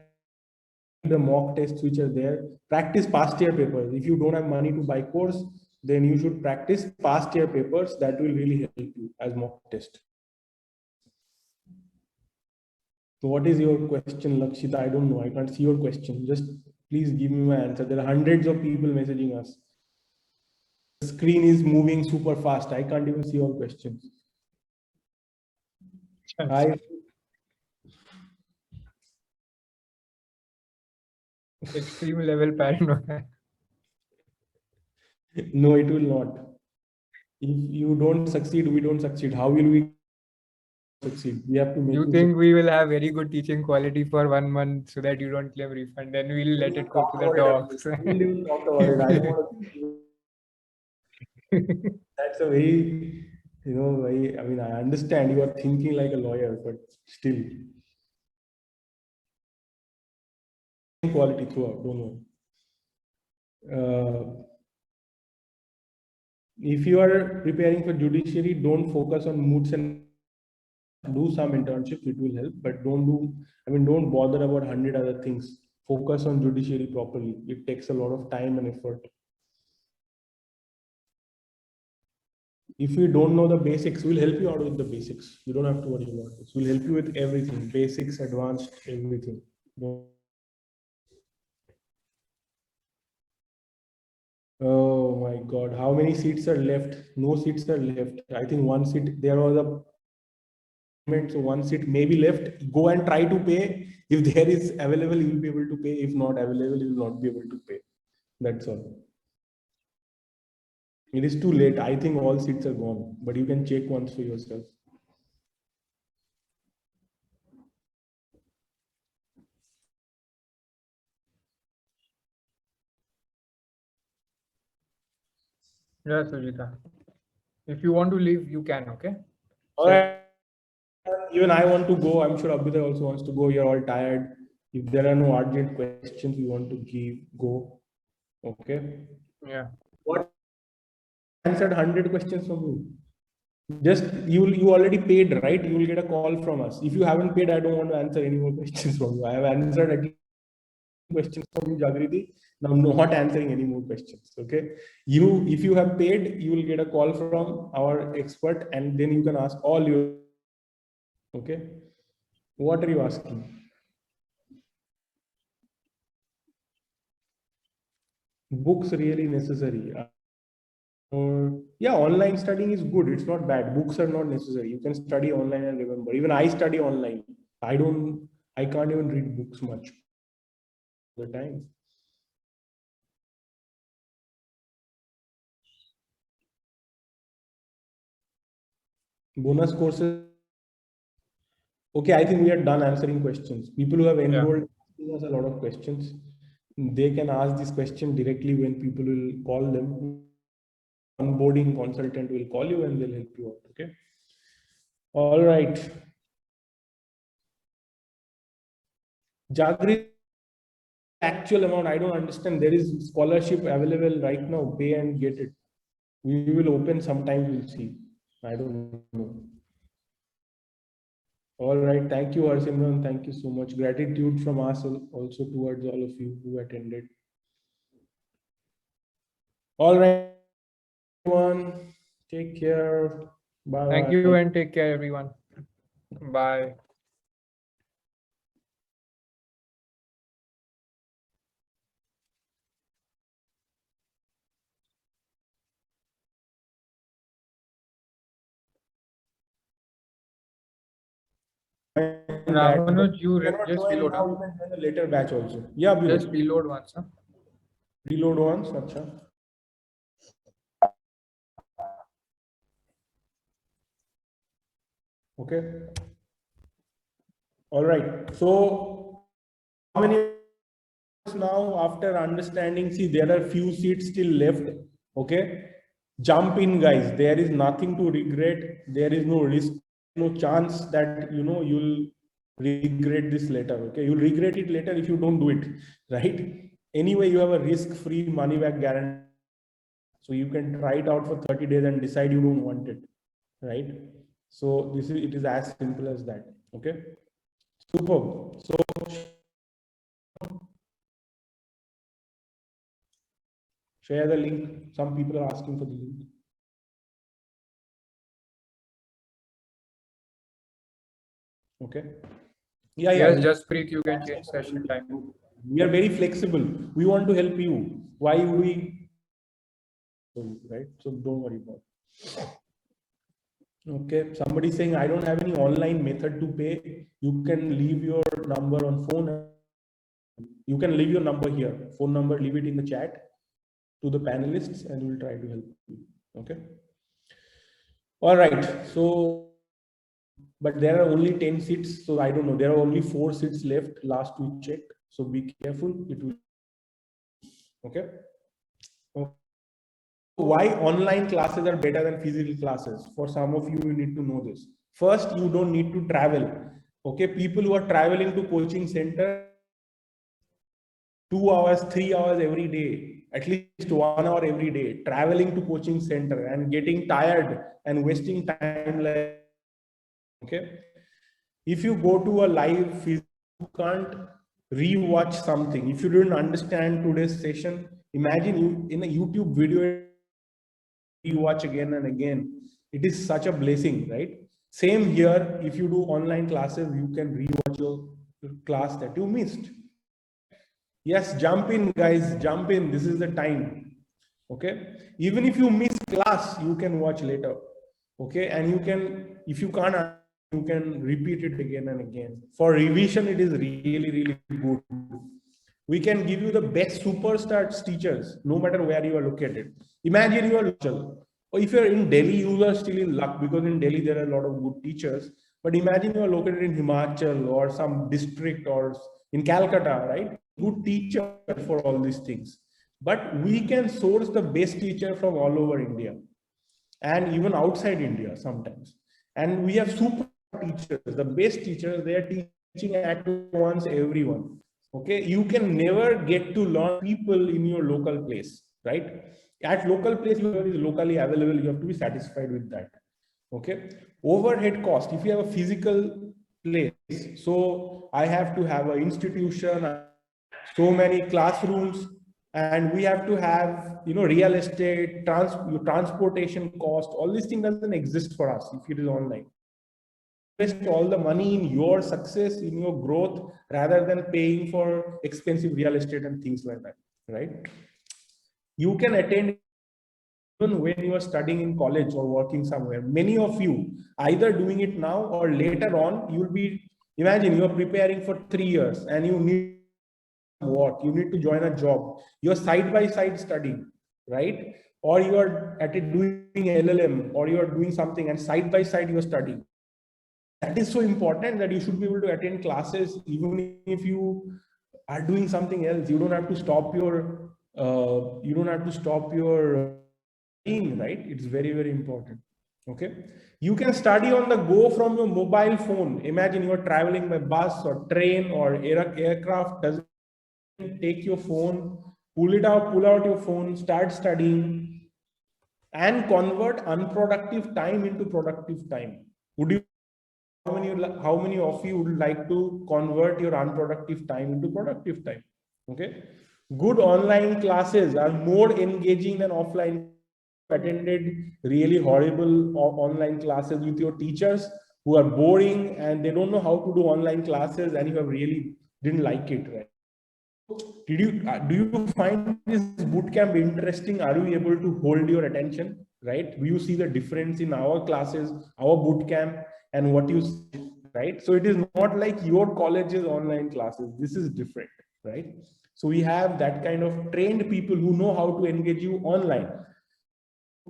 the mock tests which are there. Practice past year papers. If you don't have money to buy course, then you should practice past year papers. That will really help you as mock test. So what is your question, Lakshita? I don't know. I can't see your question. Just please give me my answer. There are hundreds of people messaging us. The screen is moving super fast. I can't even see your questions. Extreme level paranoia. No, it will not. If you don't succeed, we don't succeed. How will we succeed? We have to make you think we will have very good teaching quality for 1 month so that you don't claim refund, then we'll let it go to the dogs. That's a very, very, I mean, I understand you are thinking like a lawyer, but still. Quality throughout, don't know. If you are preparing for judiciary, don't focus on moods and do some internships, it will help, but don't bother about 100 other things. Focus on judiciary properly. It takes a lot of time and effort. If you don't know the basics, we'll help you out with the basics. You don't have to worry about this. We'll help you with everything, basics, advanced, everything. Oh my God, how many seats are left? No seats are left. I think one seat, there was a so one seat may be left. Go and try to pay. If there is available, you will be able to pay. If not available, you will not be able to pay. That's all. It is too late. I think all seats are gone, but you can check once for yourself. Yeah, Sujita. If you want to leave, you can, okay? All right. Even I want to go. I'm sure Abhita also wants to go. You're all tired. If there are no urgent questions you want to go. Okay. Yeah. What answered 100 questions from you? Just you already paid, right? You will get a call from us. If you haven't paid, I don't want to answer any more questions from you. I have answered at least questions from you, Jagriti. Now I'm not answering any more questions. Okay. If you have paid, you will get a call from our expert, and then you can ask all your. Okay. What are you asking? Books really necessary? Yeah, online studying is good. It's not bad. Books are not necessary. You can study online and remember. Even I study online. I can't even read books much all the time. Bonus courses. Okay, I think we are done answering questions. People who have enrolled asking us a lot of questions. They can ask this question directly when people will call them. Onboarding consultant will call you and they'll help you out. Okay. All right. Jagri, actual amount, I don't understand. There is scholarship available right now. Pay and get it. We will open sometime. We'll see. I don't know. All right. Thank you, Harsimran. Thank you so much. Gratitude from us also towards all of you who attended. All right, everyone. Take care. Bye. Thank you and take care, everyone. Bye. Ramanuj, you just reload. Now you can join a later batch also. Yeah, Just reload once. Huh? Reload once. Acha. Okay. All right. So how many now after understanding? See, there are few seats still left. Okay. Jump in, guys. There is nothing to regret. There is no risk, no chance that you'll regret this later. Okay, you'll regret it later if you don't do it, right? Anyway, you have a risk-free money-back guarantee, so you can try it out for 30 days and decide you don't want it, right? So it is as simple as that. Okay, superb. So share the link. Some people are asking for the link. Okay. Yeah. Yes, just Preet, you can change session time. We are very flexible. We want to help you. Why would we? Right. So don't worry about it. Okay. Somebody saying I don't have any online method to pay. You can leave your number on phone. You can leave your number here. Phone number. Leave it in the chat to the panelists, and we'll try to help you. Okay. All right. So, but there are only 10 seats. So I don't know. There are only 4 seats left. Last we checked. So be careful. It will. Okay. Why online classes are better than physical classes? For some of you, you need to know this. First, you don't need to travel. Okay. People who are traveling to coaching center 2 hours, 3 hours every day, at least 1 hour every day, traveling to coaching center and getting tired and wasting time. Okay. If you go to a live, you can't re-watch something. If you didn't understand today's session, imagine you in a YouTube video, you watch again and again. It is such a blessing, right? Same here. If you do online classes, you can re-watch your class that you missed. Yes, jump in, guys. Jump in. This is the time. Okay. Even if you miss class, you can watch later. Okay. And you can, if you can't, you can repeat it again and again. For revision, it is really, really good. We can give you the best superstars teachers, no matter where you are located. Imagine you are local. Or if you're in Delhi, you are still in luck because in Delhi there are a lot of good teachers. But imagine you are located in Himachal or some district or in Calcutta, right? Good teacher for all these things. But we can source the best teacher from all over India and even outside India sometimes. And we have super teachers, the best teachers, they are teaching at once everyone. Okay, you can never get to learn people in your local place, right? At local place, whoever is locally available, you have to be satisfied with that. Okay, overhead cost. If you have a physical place, so I have to have an institution, so many classrooms, and we have to have, you know, real estate, transportation cost. All these things doesn't exist for us if it is online. Invest all the money in your success, in your growth, rather than paying for expensive real estate and things like that, right? You can attend even when you are studying in college or working somewhere. Many of you either doing it now or later on, you will be, imagine you are preparing for 3 years and you need work, you need to join a job, you're side by side studying, right? Or you are at it doing LLM, or you are doing something and side by side you are studying. That is so important that you should be able to attend classes even if you are doing something else. You don't have to stop your right? It's very, very important. Okay, you can study on the go from your mobile phone. Imagine you are traveling by bus or train or aircraft. Doesn't take your phone, pull out your phone, start studying, and convert unproductive time into productive time. Would you, how many of you would like to convert your unproductive time into productive time? Okay, good online classes are more engaging than offline. Attended really horrible online classes with your teachers who are boring and they don't know how to do online classes, and you have really didn't like it, right? Do you find this bootcamp interesting? Are you able to hold your attention, right? Do you see the difference in our classes, our bootcamp, and what you see, right? So it is not like your college's online classes. This is different, right? So we have that kind of trained people who know how to engage you online.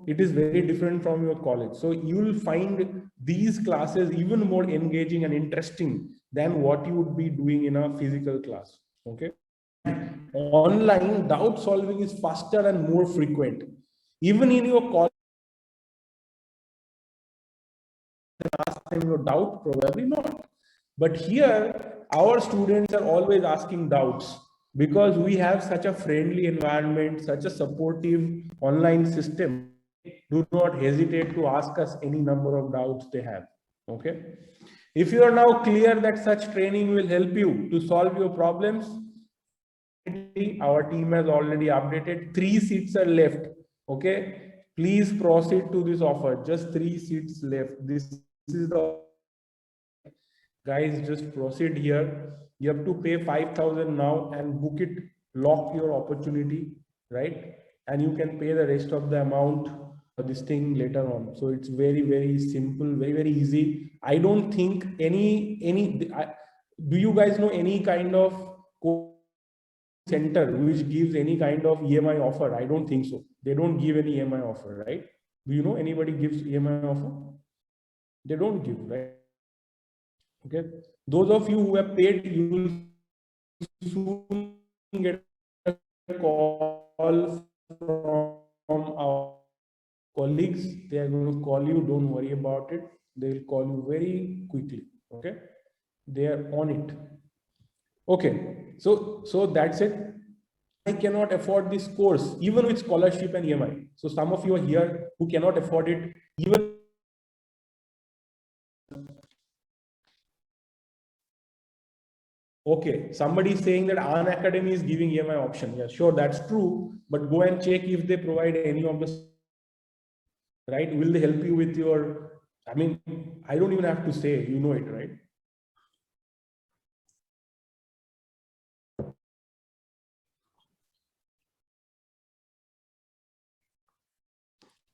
It is very different from your college. So you will find these classes even more engaging and interesting than what you would be doing in a physical class. Okay. Online doubt solving is faster and more frequent. Even in your college, ask them your doubt, probably not. But here, our students are always asking doubts because we have such a friendly environment, such a supportive online system. Do not hesitate to ask us any number of doubts they have. Okay. If you are now clear that such training will help you to solve your problems, our team has already updated. 3 seats are left. Okay. Please proceed to this offer. Just 3 seats left. This is the, guys, just proceed here. You have to pay 5,000 now and book it, lock your opportunity, right? And you can pay the rest of the amount for this thing later on. So it's very, very simple, very, very easy. I don't think do you guys know any kind of center which gives any kind of EMI offer? I don't think so. They don't give any EMI offer, right? Do you know anybody gives EMI offer? They don't give, right? Okay. Those of you who have paid, you will soon get a call from our colleagues. They are going to call you. Don't worry about it. They will call you very quickly. Okay. They are on it. Okay. So that's it. I cannot afford this course, even with scholarship and EMI. So some of you are here who cannot afford it, even. Okay, somebody is saying that An Academy is giving EMI option. Yeah, sure, that's true. But go and check if they provide any of the, right? Will they help you with your, I mean, I don't even have to say, you know it, right?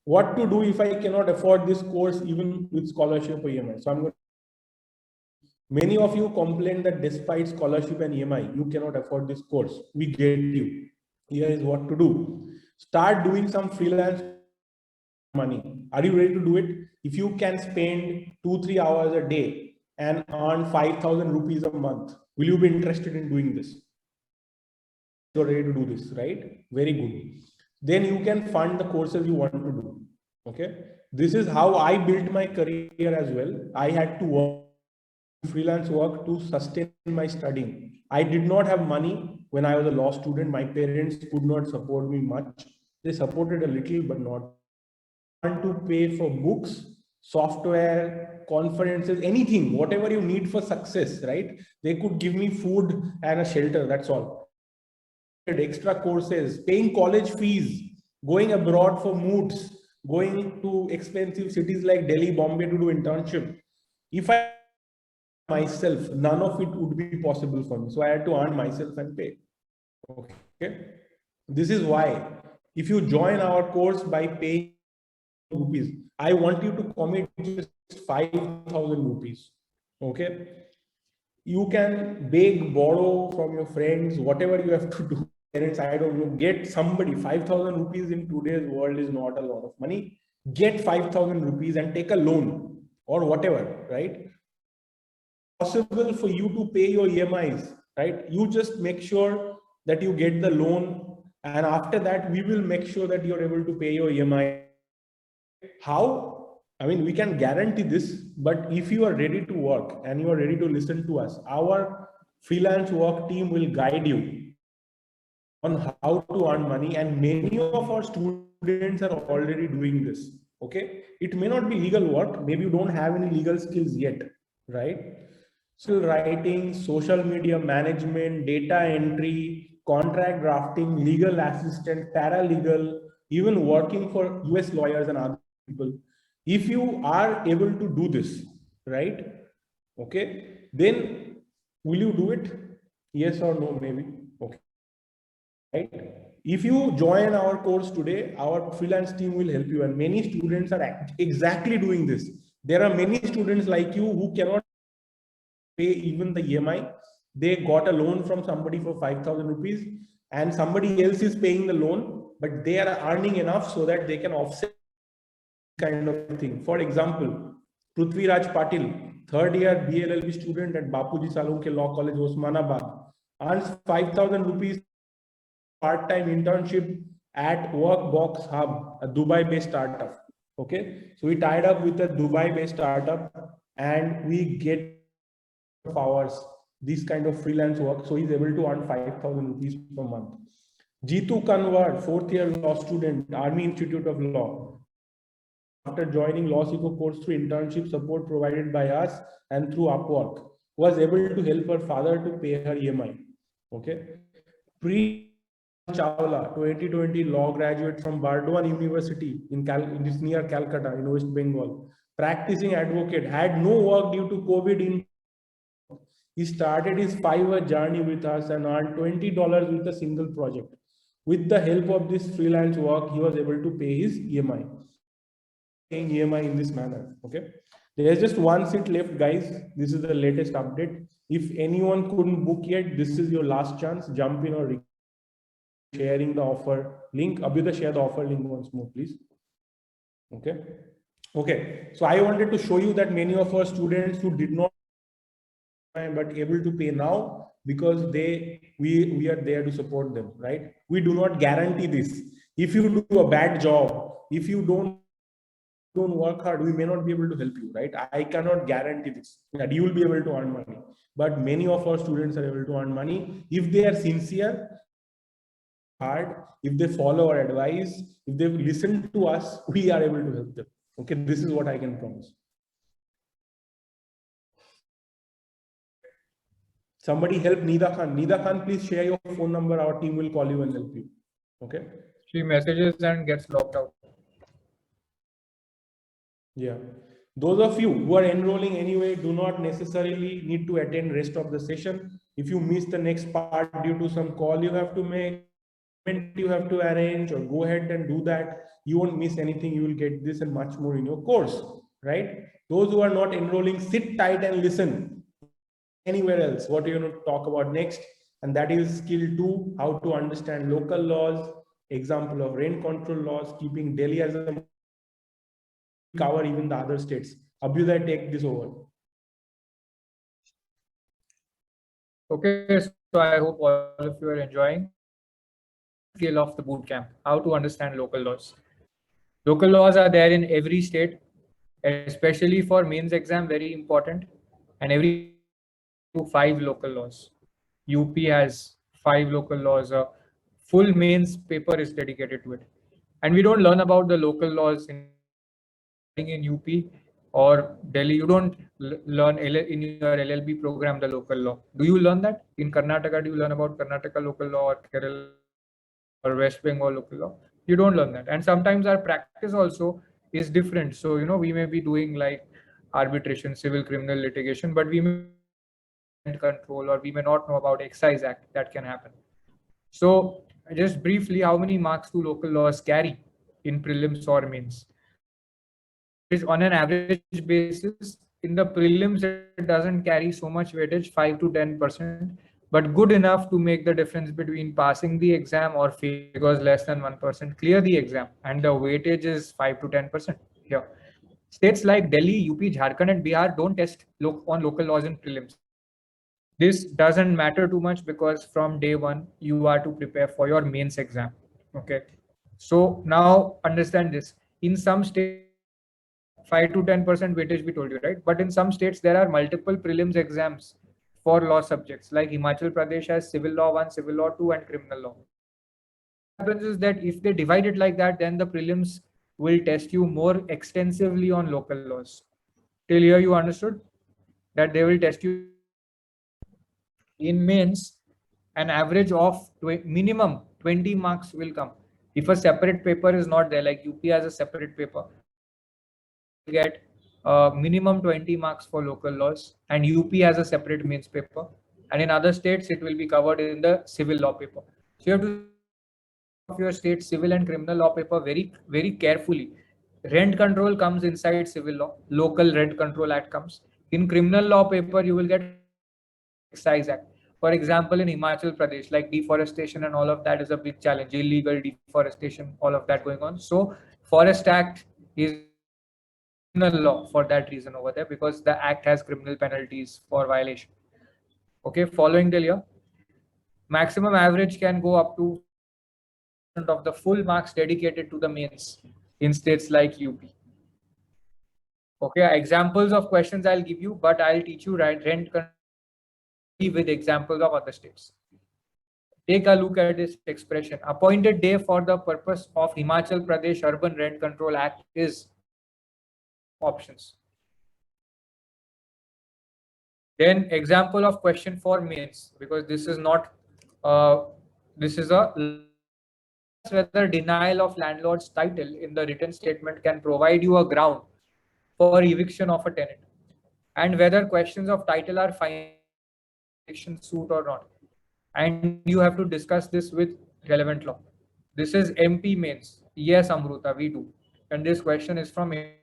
What to do if I cannot afford this course even with scholarship or EMI? So I'm going to Many of you complain that despite scholarship and EMI, you cannot afford this course. We get you. Here is what to do. Start doing some freelance money. Are you ready to do it? If you can spend 2-3 hours a day and earn 5,000 rupees a month, will you be interested in doing this? You're ready to do this, right? Very good. Then you can fund the courses you want to do. Okay. This is how I built my career as well. I had to work freelance work to sustain my studying. I did not have money when I was a law student. My parents could not support me much. They supported a little, but not to pay for books, software, conferences, anything, whatever you need for success, right? They could give me food and a shelter. That's all. Extra courses, paying college fees, going abroad for moods, going to expensive cities like Delhi, Bombay to do internship. If I myself, none of it would be possible for me. So I had to earn myself and pay. Okay. This is why if you join our course by paying rupees, I want you to commit just 5,000 rupees. Okay. You can beg, borrow from your friends, whatever you have to do. Parents, I don't know, get somebody. 5,000 rupees in today's world is not a lot of money. Get 5,000 rupees and take a loan or whatever, right? Possible for you to pay your EMIs, right? You just make sure that you get the loan, and after that, we will make sure that you're able to pay your EMI. How? I mean, we can guarantee this, but if you are ready to work and you are ready to listen to us, our freelance work team will guide you on how to earn money, and many of our students are already doing this. Okay, it may not be legal work, maybe you don't have any legal skills yet, right? So writing, social media management, data entry, contract drafting, legal assistant, paralegal, even working for US lawyers and other people. If you are able to do this, right? Okay, then will you do it? Yes or no, maybe. Okay. Right? If you join our course today, our freelance team will help you, and many students are exactly doing this. There are many students like you who cannot pay even the EMI. They got a loan from somebody for 5,000 rupees, and somebody else is paying the loan, but they are earning enough so that they can offset kind of thing. For example, Prithviraj Patil, third year BLLB student at Bapuji Salunke Law College, Osmanabad, earns 5,000 rupees part-time internship at Workbox Hub, a Dubai-based startup. Okay, so we tied up with a Dubai-based startup, and we get hours this kind of freelance work. So he's able to earn 5,000 rupees per month. Jitu Kanwar, fourth year law student, Army Institute of Law. After joining Law Seeker course through internship support provided by us and through Upwork, was able to help her father to pay her EMI. Okay. Chawla, 2020 law graduate from Bardwan University in near Calcutta in West Bengal. Practicing advocate, had no work due to COVID. He started his 5-year journey with us and earned $20 with a single project. With the help of this freelance work, he was able to pay his EMI. Paying EMI in this manner. Okay. There's just one seat left, guys. This is the latest update. If anyone couldn't book yet, this is your last chance. Jump in or sharing the offer link. Abhyuday, share the offer link once more, please. Okay. Okay. So I wanted to show you that many of our students who did not but able to pay now, because we are there to support them, right? We do not guarantee this. If you do a bad job, if you don't work hard, we may not be able to help you, right? I cannot guarantee this, that you will be able to earn money, but many of our students are able to earn money if they are sincere, hard, if they follow our advice, if they listen to us, we are able to help them. Okay, this is what I can promise. Somebody help Nida Khan. Nida Khan, please share your phone number. Our team will call you and help you. Okay. She messages and gets locked out. Yeah. Those of you who are enrolling anyway do not necessarily need to attend rest of the session. If you miss the next part due to some call you have to make, you have to arrange, or go ahead and do that, you won't miss anything. You will get this and much more in your course, right? Those who are not enrolling, sit tight and listen. anywhere else. What you're going to talk about next, and that is skill 2, how to understand local laws, example of rent control laws, keeping Delhi as a cover even the other states. Abhyuday, take this over. Okay, so I hope all of you are enjoying skill of the bootcamp, how to understand local laws. Local laws are there in every state, especially for mains exam, very important. And every 5 local laws. UP has 5 local laws. A full mains paper is dedicated to it. And we don't learn about the local laws in UP or Delhi. You don't learn in your LLB program the local law. Do you learn that? In Karnataka, do you learn about Karnataka local law or Kerala or West Bengal local law? You don't learn that. And sometimes our practice also is different. So, we may be doing like arbitration, civil, criminal litigation, but we may control or we may not know about Excise Act. That can happen. So just briefly, how many marks do local laws carry in prelims or mains? On an average basis, in the prelims, it doesn't carry so much weightage, 5 to 10%, but good enough to make the difference between passing the exam or failing, because less than 1% clear the exam, and the weightage is 5 to 10% here. States like Delhi, UP, Jharkhand, and Bihar don't test on local laws in prelims. This doesn't matter too much because from day one, you are to prepare for your mains exam. Okay. So now understand this. In some states, 5 to 10% weightage we told you, right? But in some states, there are multiple prelims exams for law subjects. Like Himachal Pradesh has civil law 1, civil law 2, and criminal law. What happens is that if they divide it like that, then the prelims will test you more extensively on local laws. Till here, you understood that they will test you in mains. An average of minimum 20 marks will come. If a separate paper is not there, like UP has a separate paper, get minimum 20 marks for local laws, and UP has a separate mains paper, and in other states it will be covered in the civil law paper. So you have to of your state civil and criminal law paper very carefully. Rent control comes inside civil law. Local Rent Control Act comes in criminal law paper. You will get Excise Act. For example, in Himachal Pradesh, like deforestation and all of that is a big challenge. Illegal deforestation, all of that going on. So Forest Act is criminal law for that reason over there, because the act has criminal penalties for violation. Okay, following till here, maximum average can go up to of the full marks dedicated to the mains in states like UP. Okay, examples of questions I'll give you, but I'll teach you rent with examples of other states. Take a look at this expression. Appointed day for the purpose of Himachal Pradesh Urban Rent Control Act is options. Then example of question for mains, because this is not, this is a whether denial of landlord's title in the written statement can provide you a ground for eviction of a tenant, and whether questions of title are final eviction suit or not. And you have to discuss this with relevant law. This is MP mains. Yes, Amruta, we do. And this question is from MP.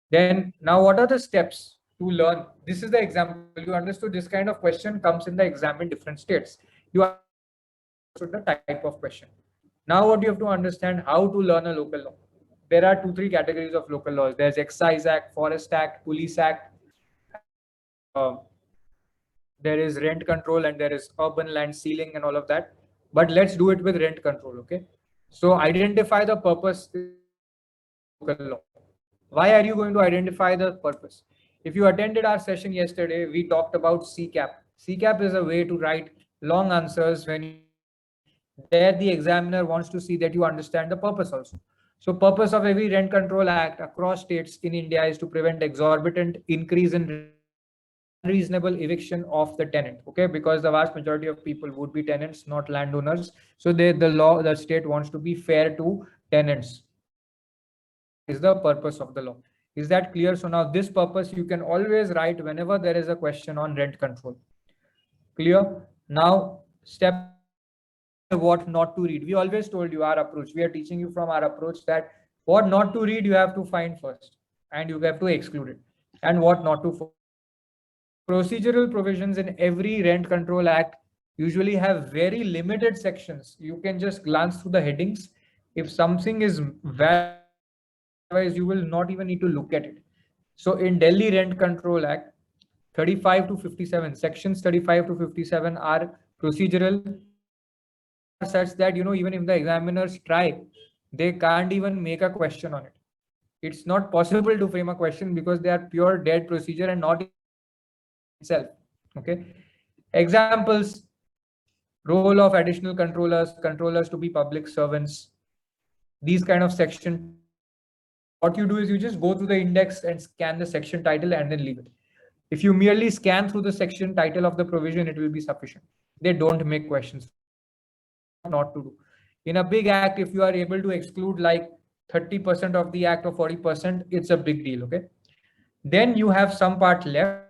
Then now what are the steps to learn? This is the example. You understood this kind of question comes in the exam in different states. You understood the type of question. Now what you have to understand, how to learn a local law. There are 2-3 categories of local laws. There's Excise Act, Forest Act, Police Act. There is rent control, and there is urban land sealing and all of that. But let's do it with rent control, okay? So identify the purpose of local law. Why are you going to identify the purpose? If you attended our session yesterday, we talked about CCAP. CCAP is a way to write long answers when there the examiner wants to see that you understand the purpose also. So purpose of every rent control act across states in India is to prevent exorbitant increase in unreasonable eviction of the tenant. Okay, because the vast majority of people would be tenants, not landowners. So the state wants to be fair to tenants. Is the purpose of the law. Is that clear? So now this purpose you can always write whenever there is a question on rent control. Clear? Now step what not to read. We always told you our approach. We are teaching you from our approach that what not to read you have to find first, and you have to exclude it, and what not to procedural provisions in every Rent Control Act usually have very limited sections. You can just glance through the headings. If something is valid, otherwise you will not even need to look at it. So in Delhi Rent Control Act, 35 to 57, sections 35 to 57 are procedural, such that, even if the examiners try, they can't even make a question on it. It's not possible to frame a question because they are pure dead procedure and not itself. Okay. Examples: role of additional controllers to be public servants. These kind of section. What you do is you just go through the index and scan the section title and then leave it. If you merely scan through the section title of the provision, it will be sufficient. They don't make questions. Not to do. In a big act, if you are able to exclude like 30% of the act or 40%, it's a big deal. Okay. Then you have some part left,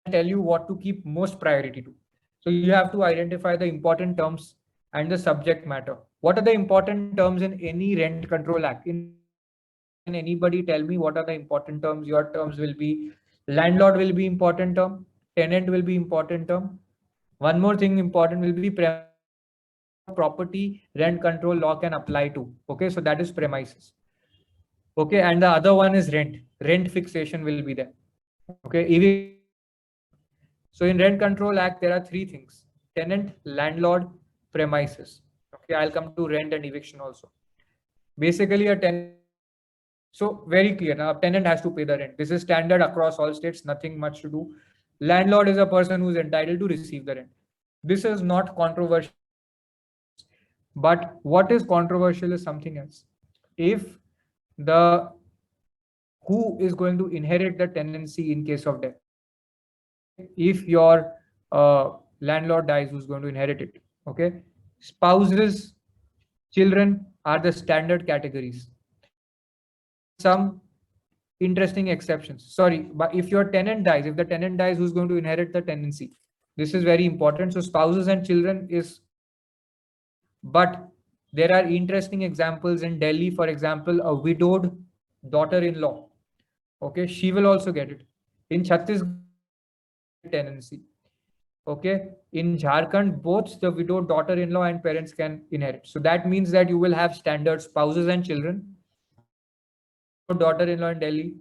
tell you what to keep most priority to. So you have to identify the important terms and the subject matter. What are the important terms in any Rent Control Act? Can anybody tell me what are the important terms? Your terms will be landlord will be important term, tenant will be important term. One more thing important will be property rent control law can apply to. Okay, so that is premises. Okay, and the other one is rent fixation will be there. Okay, even so in Rent Control Act there are three things: tenant, landlord, premises. Okay, I'll come to rent and eviction also. Basically a tenant, so very clear now, a tenant has to pay the rent. This is standard across all states, nothing much to do. Landlord is a person who's entitled to receive the rent. This is not controversial. But what is controversial is something else. If the who is going to inherit the tenancy in case of death? If your landlord dies, who's going to inherit it? Okay, spouses, children are the standard categories. Some interesting exceptions. Sorry, but if your tenant dies, if the tenant dies, who's going to inherit the tenancy? This is very important. So spouses and children is. But there are interesting examples in Delhi. For example, a widowed daughter-in-law. Okay, she will also get it. In Chhattisgarh, tenancy. Okay, in Jharkhand, both the widowed daughter-in-law and parents can inherit. So that means that you will have standard spouses and children, daughter-in-law in Delhi,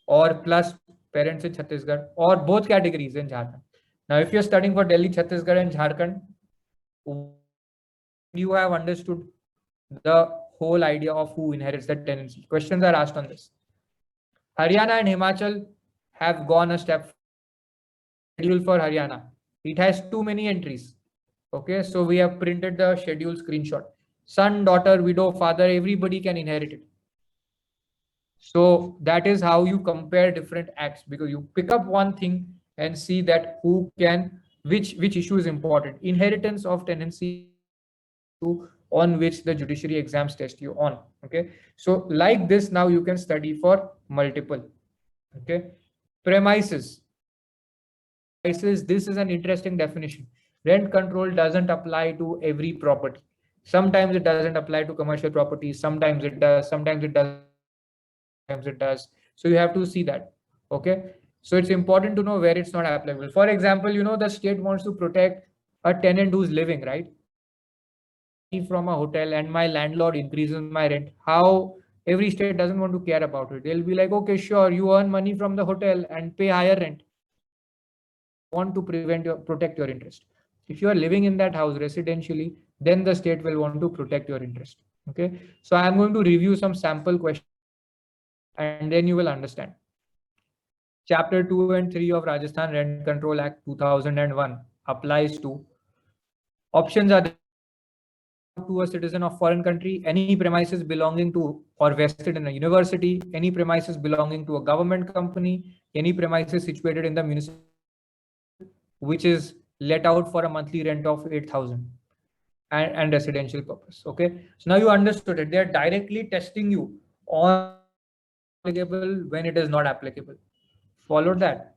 or plus parents in Chhattisgarh, or both categories in Jharkhand. Now, if you're studying for Delhi, Chhattisgarh, and Jharkhand, you have understood the whole idea of who inherits the tenancy. Questions are asked on this. Haryana and Himachal have gone a step. Schedule for Haryana. It has too many entries. Okay, so we have printed the schedule screenshot. Son, daughter, widow, father, everybody can inherit it. So that is how you compare different acts, because you pick up one thing and see that who can, which issue is important. Inheritance of tenancy on which the judiciary exams test you on. Okay, so like this, now you can study for multiple. Okay, premises. This is an interesting definition. Rent control doesn't apply to every property. Sometimes it doesn't apply to commercial properties. Sometimes it does. Sometimes it does. Sometimes it does. So you have to see that. Okay, so it's important to know where it's not applicable. For example, the state wants to protect a tenant who's living, right, from a hotel, and my landlord increases my rent. How every state doesn't want to care about it. They'll be like, okay, sure, you earn money from the hotel and pay higher rent. Want to protect your interest. If you are living in that house residentially, then the state will want to protect your interest. Okay, so I am going to review some sample questions and then you will understand. Chapter 2 and 3 of Rajasthan Rent Control Act 2001 applies to. Options are to a citizen of foreign country, any premises belonging to or vested in a university, any premises belonging to a government company, any premises situated in the municipality which is let out for a monthly rent of 8,000 and residential purpose. Okay, so now you understood it. They are directly testing you on applicable when it is not applicable. Followed that.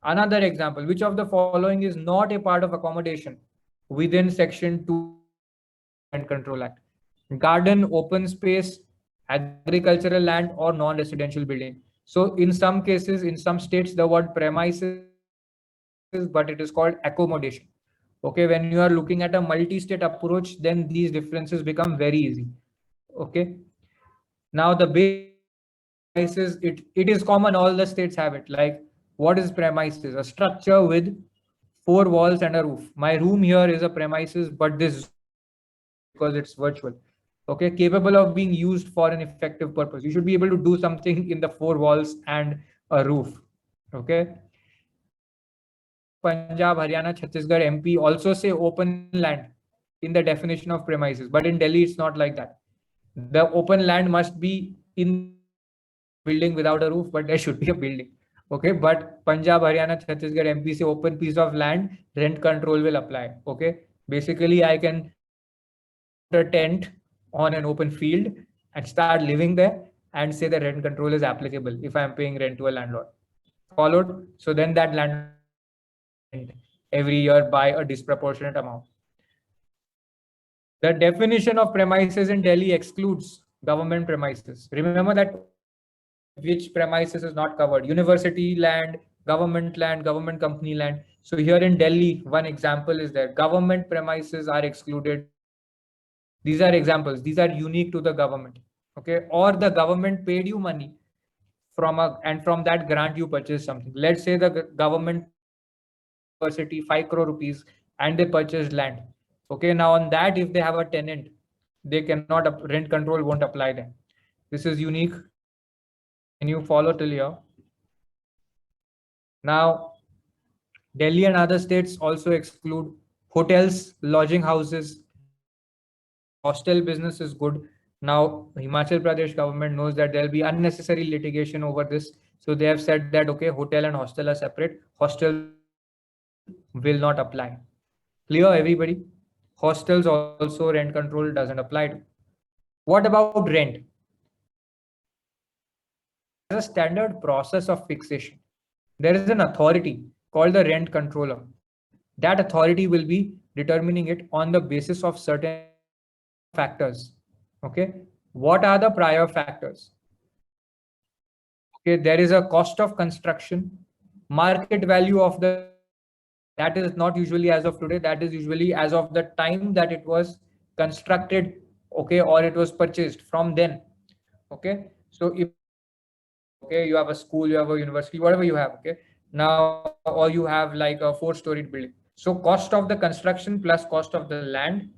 Another example: which of the following is not a part of accommodation within Section 2 Rent Control Act? Garden, open space, agricultural land, or non-residential building. So in some cases, in some states, the word premises but it is called accommodation. Okay, when you are looking at a multi-state approach, then these differences become very easy. Okay, now the premises, it is common, all the states have it. Like, what is premises? A structure with 4 walls and a roof. My room here is a premises, but this, because it's virtual, okay, capable of being used for an effective purpose. You should be able to do something in the 4 walls and a roof. Okay, Punjab, Haryana, Chhattisgarh, MP also say open land in the definition of premises, but in Delhi it's not like that. The open land must be in building without a roof, but there should be a building. Okay, but Punjab, Haryana, Chhattisgarh, MP say open piece of land, rent control will apply. Okay, basically I can put a tent on an open field and start living there and say the rent control is applicable if I am paying rent to a landlord. Followed? So then that land every year by a disproportionate amount. The definition of premises in Delhi excludes government premises. Remember that which premises is not covered: university land, government company land. So here in Delhi, one example is there. Government premises are excluded. These are examples. These are unique to the government. Okay, or the government paid you money and from that grant you purchase something. Let's say the government university 5 crore rupees and they purchased land. Okay, now on that, if they have a tenant, they cannot, rent control won't apply them. This is unique. Can you follow till here? Now, Delhi and other states also exclude hotels, lodging houses. Hostel business is good. Now, Himachal Pradesh government knows that there'll be unnecessary litigation over this. So they have said that, okay, hotel and hostel are separate. Hostel will not apply. Clear, everybody? Hostels also rent control doesn't apply to. What about rent? There's a standard process of fixation. There is an authority called the rent controller. That authority will be determining it on the basis of certain factors. Okay, what are the prior factors? Okay, there is a cost of construction, market value of the, that is not usually as of today, that is usually as of the time that it was constructed, okay, or it was purchased from then. Okay, so if, okay, you have a school, you have a university, whatever you have, okay, now, or you have like a 4-story building. So cost of the construction plus cost of the land,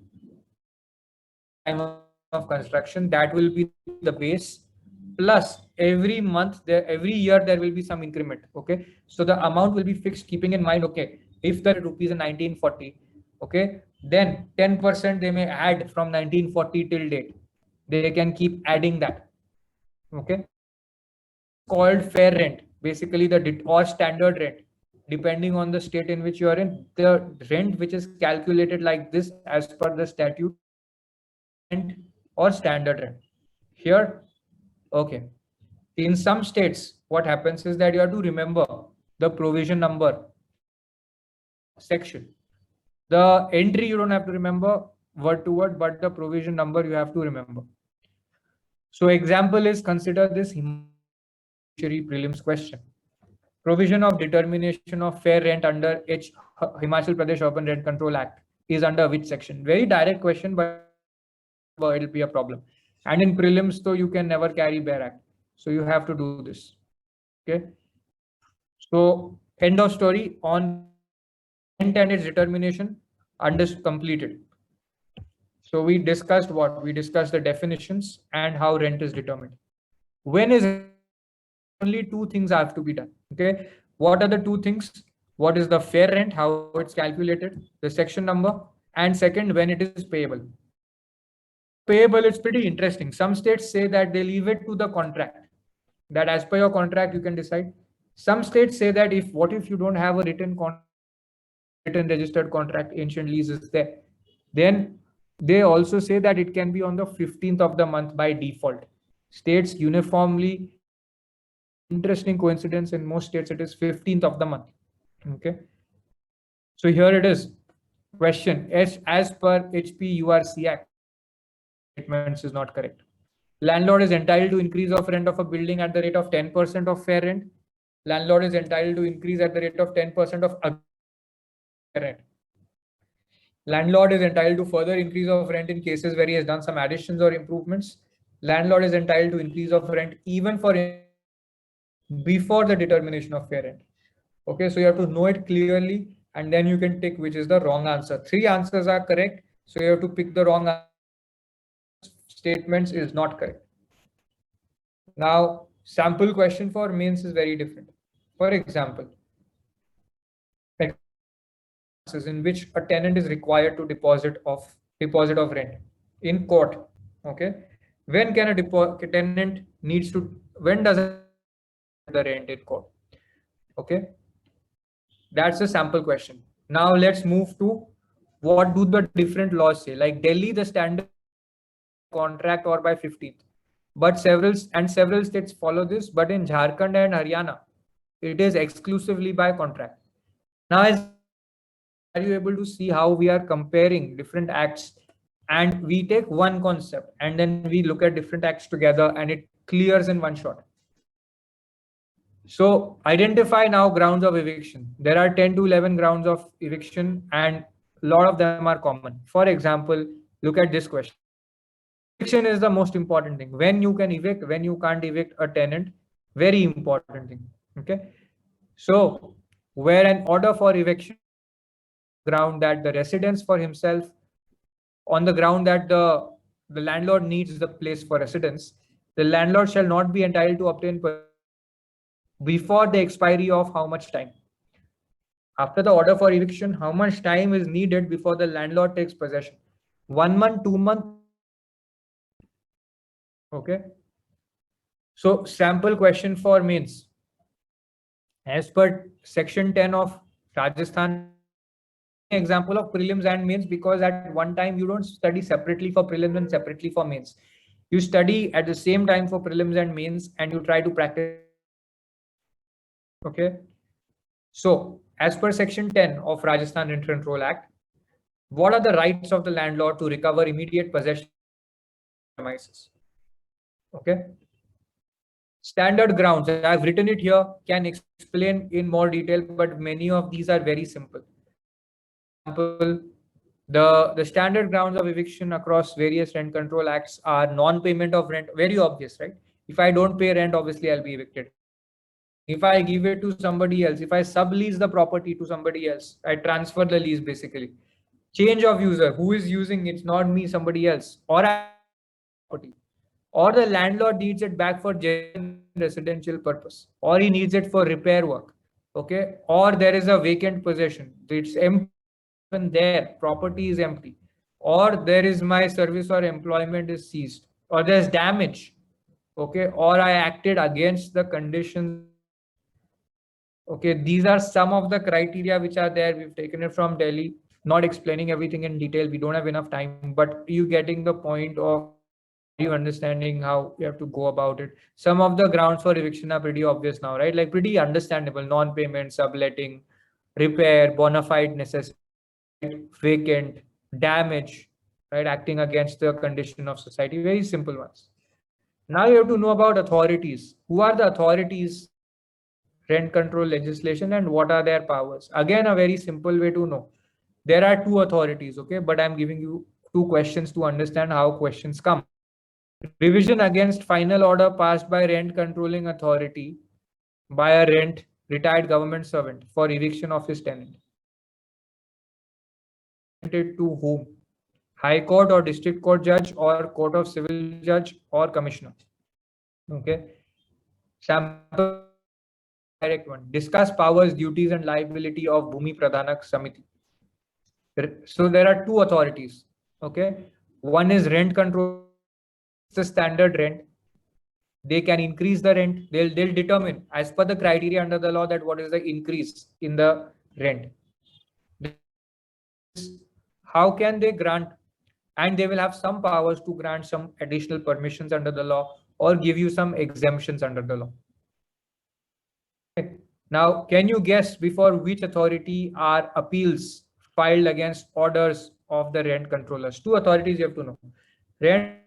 time of construction, that will be the base, plus every month there, every year there will be some increment. Okay, so the amount will be fixed, keeping in mind, okay, if the rupees in 1940, okay, then 10% they may add from 1940 till date. They can keep adding that. Okay, called fair rent, basically the or standard rent, depending on the state in which you are in. The rent which is calculated like this as per the statute or standard rent. Here, okay, in some states what happens is that you have to remember the provision number section. The entry you don't have to remember word to word, but the provision number you have to remember. So example is, consider this prelims question. Provision of determination of fair rent under Himachal Pradesh Urban Rent Control Act is under which section? Very direct question, but it'll be a problem. And in prelims, though, you can never carry bare act. So you have to do this. Okay. So end of story on rent and its determination completed. So we discussed what? We discussed the definitions and how rent is determined. When is only 2 things have to be done. Okay. What are the 2 things? What is the fair rent, how it's calculated, the section number, and second, when it is payable. Payable, it's pretty interesting. Some states say that they leave it to the contract, that as per your contract you can decide. Some states say that if you don't have a written registered contract, ancient lease is there, then they also say that it can be on the 15th of the month by default. States uniformly, interesting coincidence, in most states it is 15th of the month. Okay, so here it is. Question: as per HPURC Act, statements is not correct. Landlord is entitled to increase of rent of a building at the rate of 10% of fair rent. Landlord is entitled to increase at the rate of 10% of rent. Landlord is entitled to further increase of rent in cases where he has done some additions or improvements. Landlord is entitled to increase of rent even for before the determination of fair rent. Okay, so you have to know it clearly and then you can pick which is the wrong answer. 3 answers are correct, so you have to pick the wrong statements is not correct. Now, sample question for mains is very different. For example, in which a tenant is required to deposit of rent in court. Okay, when can a tenant needs to, when does the rent in court? Okay, that's a sample question. Now let's move to what do the different laws say. Like Delhi, the standard contract or by 15th, but several states follow this, but in Jharkhand and Haryana it is exclusively by contract. Now, are you able to see how we are comparing different acts and we take one concept and then we look at different acts together and it clears in one shot? So identify now grounds of eviction. There are 10 to 11 grounds of eviction and a lot of them are common. For example, look at this question. Eviction is the most important thing. When you can evict, when you can't evict a tenant, very important thing. Okay. So where an order for eviction ground that the residence for himself, on the ground that the landlord needs the place for residence, the landlord shall not be entitled to obtain before the expiry of how much time? After the order for eviction, how much time is needed before the landlord takes possession? 1 month, 2 months? Okay. So sample question for mains. As per section 10 of Rajasthan, example of prelims and mains, because at one time you don't study separately for prelims and separately for mains. You study at the same time for prelims and mains and you try to practice. Okay. So as per section 10 of Rajasthan Rent Control Act, what are the rights of the landlord to recover immediate possession of premises? Okay. Standard grounds, I've written it here, can explain in more detail, but many of these are very simple. The standard grounds of eviction across various rent control acts are non-payment of rent. Very obvious, right? If I don't pay rent, obviously I'll be evicted. If I give it to somebody else, if I sublease the property to somebody else, I transfer the lease basically. Change of user, who is using it's not me, somebody else, or the landlord needs it back for residential purpose, or he needs it for repair work. Okay, or there is a vacant possession, it's empty. There property is empty, or there is my service or employment is ceased, or there's damage. Okay, or I acted against the conditions. Okay, these are some of the criteria which are there. We've taken it from Delhi, not explaining everything in detail, we don't have enough time, but you getting the point of you understanding how you have to go about it. Some of the grounds for eviction are pretty obvious now, right? Like pretty understandable: non-payment, subletting, repair, bona fide necessity, vacant, damage, right? Acting against the condition of society. Very simple ones. Now you have to know about authorities. Who are the authorities? Rent control legislation and what are their powers? Again, a very simple way to know. There are 2 authorities, okay? But I'm giving you 2 questions to understand how questions come. Revision against final order passed by rent controlling authority by a retired government servant for eviction of his tenant. To whom? High Court or District Court judge or Court of Civil judge or commissioner. Okay. Sample direct one. Discuss powers, duties and liability of Bhumi Pradhanak Samiti. So there are 2 authorities. Okay. One is rent control, the standard rent. They can increase the rent. They'll determine as per the criteria under the law that what is the increase in the rent. How can they grant? And they will have some powers to grant some additional permissions under the law or give you some exemptions under the law. Okay. Now, can you guess before which authority are appeals filed against orders of the rent controllers? 2 authorities you have to know. Rent,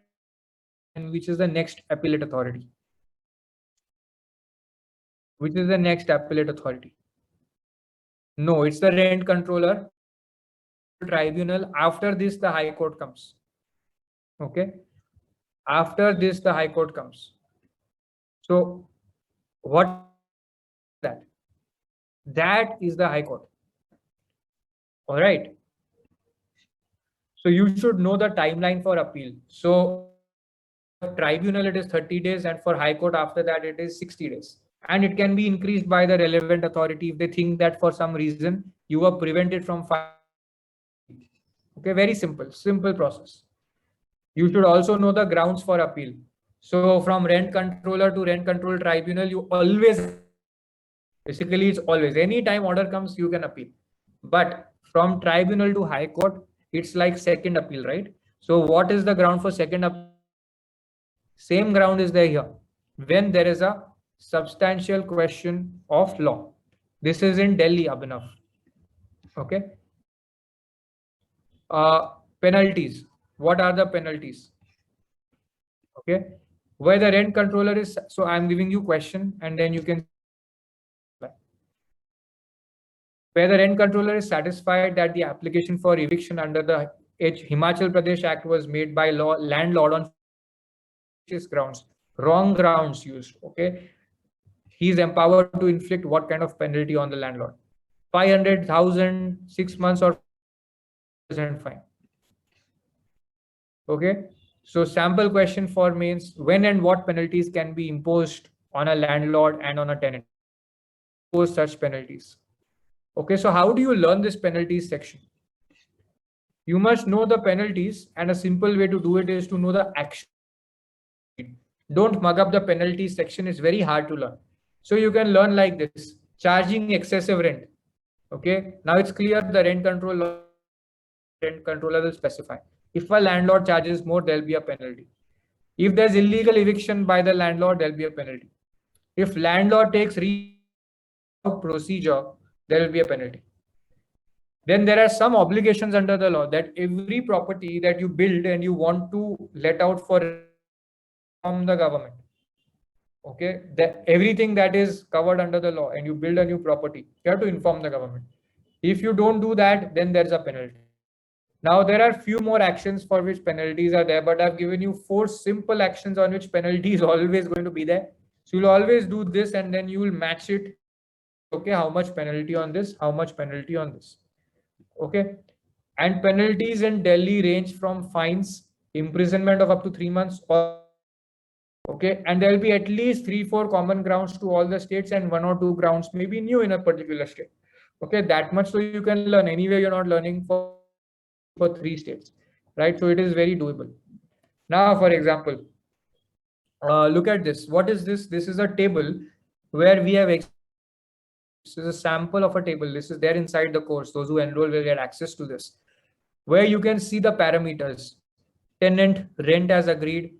and which is the next appellate authority? Which is the next appellate authority? No, it's the rent controller. tribunal. After this, the High Court comes. Okay. After this, the High Court comes. So what that? That is the High Court. All right. So you should know the timeline for appeal. So tribunal, it is 30 days, and for High Court after that, it is 60 days. And it can be increased by the relevant authority if they think that for some reason you were prevented from filing. Okay, very simple process. You should also know the grounds for appeal. So from rent controller to rent control tribunal, you always, basically it's always, anytime order comes, you can appeal. But from tribunal to High Court, it's like second appeal, right? So what is the ground for second appeal? Same ground is there here. When there is a substantial question of law. This is in Delhi, Abhinav. Okay. Penalties. What are the penalties? Okay. Where the rent controller is, so I'm giving you question and then you can. Where the rent controller is satisfied that the application for eviction under the Himachal Pradesh Act was made by landlord on grounds, wrong grounds used. Okay. He is empowered to inflict what kind of penalty on the landlord? 500,000, 6 months, or fine. Okay. So sample question for means when and what penalties can be imposed on a landlord and on a tenant. Impose such penalties. Okay. So how do you learn this penalties section? You must know the penalties, and a simple way to do it is to know the action. Don't mug up the penalties section. It's very hard to learn. So you can learn like this: charging excessive rent. Okay. Now it's clear the rent controller will specify. If a landlord charges more, there'll be a penalty. If there's illegal eviction by the landlord, there'll be a penalty. If landlord takes procedure, there will be a penalty. Then there are some obligations under the law that every property that you build and you want to let out from the government. Okay, everything that is covered under the law and you build a new property, you have to inform the government. If you don't do that, then there's a penalty. Now there are few more actions for which penalties are there, but I've given you 4 simple actions on which penalty is always going to be there. So you'll always do this and then you will match it. Okay, how much penalty on this, how much penalty on this. Okay, and penalties in Delhi range from fines, imprisonment of up to 3 months, or okay, and there will be at least 3-4 common grounds to all the states and 1 or 2 grounds may be new in a particular state. Okay, that much so you can learn. Anyway, you're not learning for 3 states, right? So it is very doable. Now, for example, look at this. What is this? This is a table where we have. This is a sample of a table. This is there inside the course. Those who enroll will get access to this, where you can see the parameters. Tenant, rent as agreed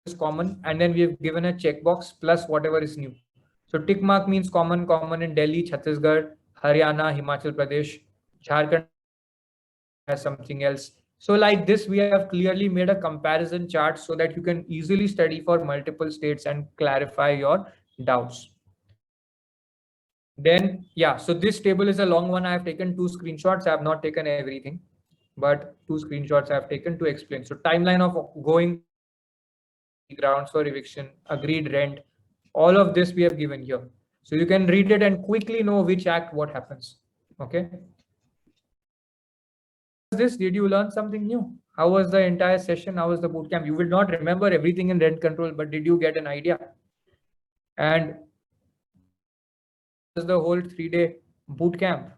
is common, and then we have given a checkbox plus whatever is new. So tick mark means common in Delhi, Chhattisgarh, Haryana, Himachal Pradesh, Jharkhand has something else. So like this, we have clearly made a comparison chart so that you can easily study for multiple states and clarify your doubts. Then, yeah, so this table is a long one. I have taken 2 screenshots. I have not taken everything, but 2 screenshots I have taken to explain. So timeline of going, grounds for eviction, agreed rent, all of this we have given here. So you can read it and quickly know which act, what happens. Okay. Did you learn something new? How was the entire session? How was the bootcamp? You will not remember everything in rent control, but did you get an idea? And the whole 3-day bootcamp.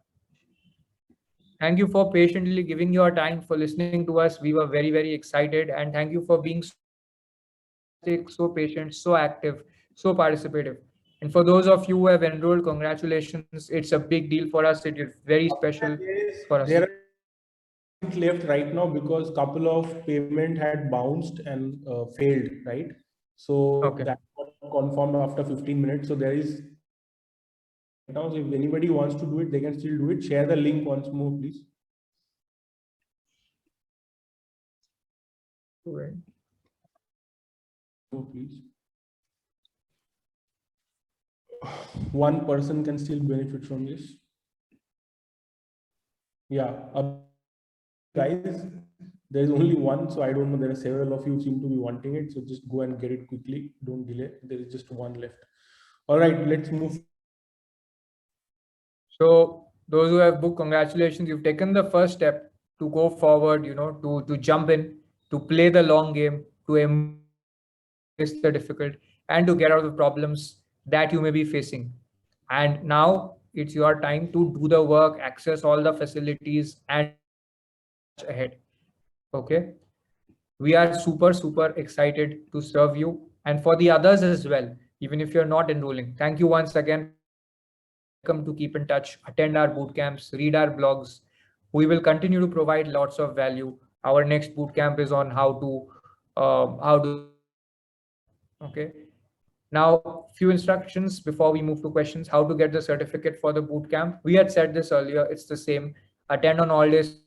Thank you for patiently giving your time, for listening to us. We were very, very excited, and thank you for being so patient, so active, so participative. And for those of you who have enrolled, congratulations. It's a big deal for us. It is very special for us. There are left right now because couple of payment had bounced and failed, right? So Okay. that got confirmed after 15 minutes. So there is now, so if anybody wants to do it, they can still do it. Share the link once more, please. Right. So please. One person can still benefit from this. Yeah, guys, there is only one, so I don't know. There are several of you seem to be wanting it, so just go and get it quickly. Don't delay. There is just one left. All right, let's move. So those who have booked, congratulations, you've taken the first step to go forward, you know, to jump in, to play the long game, to embrace the difficult, and to get out of the problems that you may be facing. And now it's your time to do the work, access all the facilities, and ahead. Okay. We are super excited to serve you, and for the others as well, even if you're not enrolling. Thank you once again. Welcome to keep in touch, attend our boot camps, read our blogs. We will continue to provide lots of value. Our next boot camp is on how to. Okay. Now, few instructions before we move to questions. How to get the certificate for the boot camp? We had said this earlier. It's the same. Attend on all days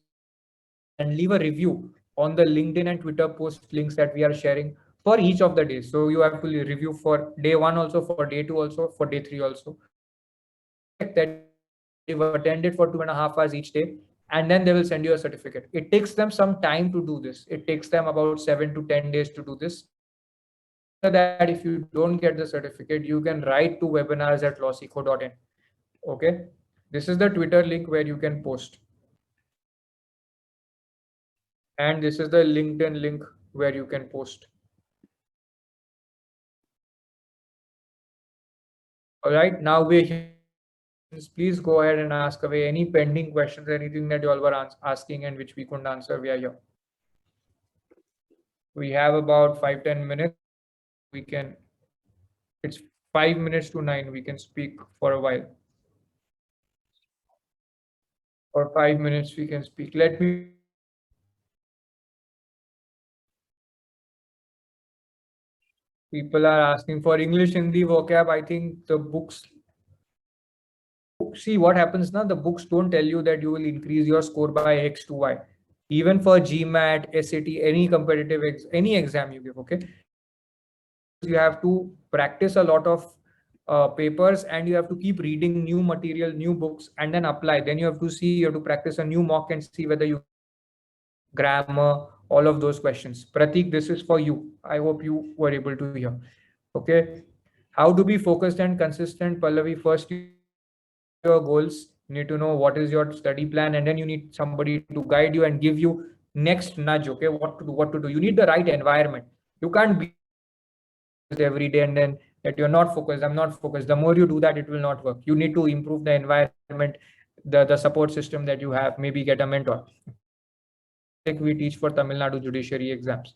and leave a review on the LinkedIn and Twitter post links that we are sharing for each of the days. So you have to review for day 1 also, for day 2 also, for day 3 also. That you've attended for 2.5 hours each day, and then they will send you a certificate. It takes them some time to do this. It takes them about 7 to 10 days to do this. That if you don't get the certificate, you can write to webinars@lawseco.in. Okay. This is the Twitter link where you can post. And this is the LinkedIn link where you can post. All right, now we're here. Please go ahead and ask away any pending questions, anything that you all were asking and which we couldn't answer. We are here. We have about 5-10 minutes. We can, it's 5 minutes to 9. We can speak for a while. For 5 minutes, we can speak. Let me. People are asking for English, Hindi, vocab. I think the books. See what happens now. The books don't tell you that you will increase your score by X to Y. Even for GMAT, SAT, any competitive any exam you give. Okay. You have to practice a lot of papers, and you have to keep reading new material, new books, and then apply. Then you have to see, you have to practice a new mock and see whether you grammar, all of those questions. Pratik, this is for you. I hope you were able to hear. Okay. How to be focused and consistent, Pallavi? First, your goals. You need to know what is your study plan, and then you need somebody to guide you and give you next nudge. Okay, what to do. You need the right environment. You can't be every day and then that you're not focused. I'm not focused. The more you do that, it will not work. You need to improve the environment, the support system that you have. Maybe get a mentor. Like we teach for Tamil Nadu judiciary exams.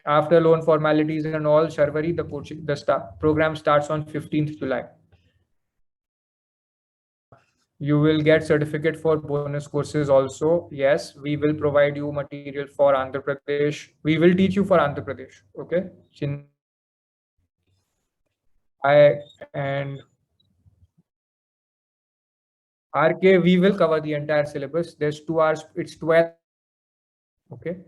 After loan formalities and all, Sharvari, the program starts on 15th July. You will get certificate for bonus courses also. Yes, we will provide you material for Andhra Pradesh. We will teach you for Andhra Pradesh. Okay. And RK, we will cover the entire syllabus. There's 2 hours. It's 12. Okay.